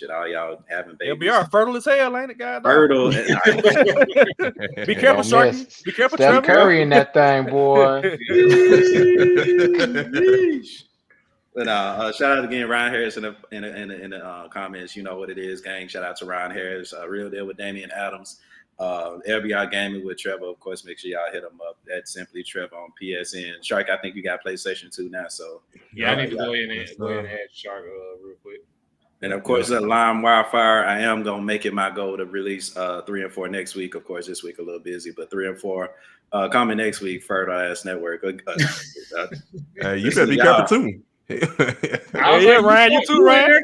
All y'all having babies. LBR fertile as hell, ain't it, guys? Fertile. Be careful, Sharky. Be careful, Steph Curry in that thing, boy. But shout out again, Ryan Harris in the comments. You know what it is, gang. Shout out to Ryan Harris, Real Deal with Damian Adams, LBR Gaming with Trevor. Of course, make sure y'all hit him up. That's simply Trevor on PSN. Shark, I think you got PlayStation 2 now, so yeah, I need to go in and add Shark real quick. And of course, that Lime Wildfire, I am gonna make it my goal to release 3 and 4 next week. Of course, this week a little busy, but 3 and 4 coming next week. Fertile Ass Network. You better be careful too. Yeah, Ryan, you too, Ryan.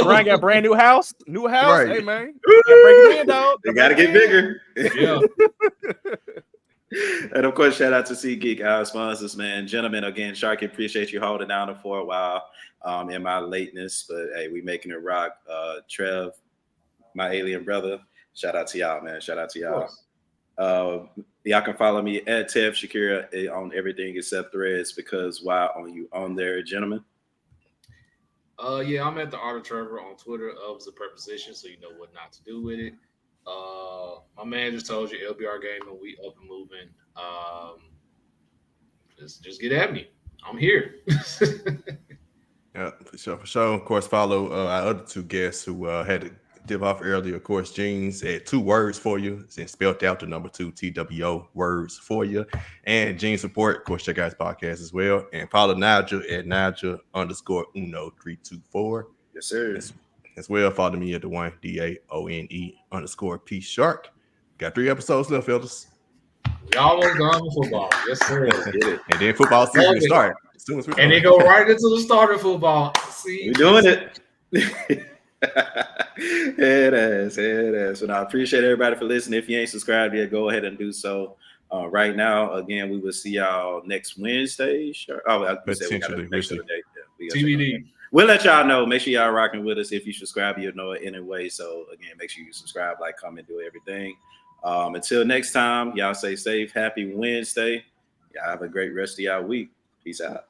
Ryan got a brand new house. Right. Hey man, break it in, dog. They gotta get bigger. Yeah. And of course, shout out to SeatGeek, our sponsors, man. Gentlemen, again, Sharky, appreciate you holding down for a while in my lateness, but hey, we making it rock. Trev, my alien brother, shout out to y'all, man. Shout out to y'all. Y'all can follow me at Tev Shakira on everything except Threads, because why are you on there, gentlemen? Yeah, I'm at the Art of Trevor on Twitter. Is a preposition, so you know what not to do with it. My man just told you LBR Gaming, we up and moving. Just get at me. I'm here. Yeah, for sure. Of course, follow our other two guests who had to dip off earlier. Of course, Jeans had 2 words for you, and spelled out the number 2 TWO words for you. And Jeans Support, of course, check out his podcast as well. And follow Nigel at Nigel_Uno324. Yes, sir. As well, follow me at the one DAONE_P Shark. Got 3 episodes left, fellas. We almost done with football. Yes, sir. And then football season start. And they go right into the start of football. See, we're doing it. It is. So I appreciate everybody for listening. If you ain't subscribed yet, go ahead and do so. Right now, again, we will see y'all next Wednesday. Sure. Potentially. TBD. We'll let y'all know. Make sure y'all rocking with us. If you subscribe, you'll know it anyway. So again, make sure you subscribe, like, comment, do everything. Until next time, y'all stay safe. Happy Wednesday. Y'all have a great rest of y'all week. Peace out.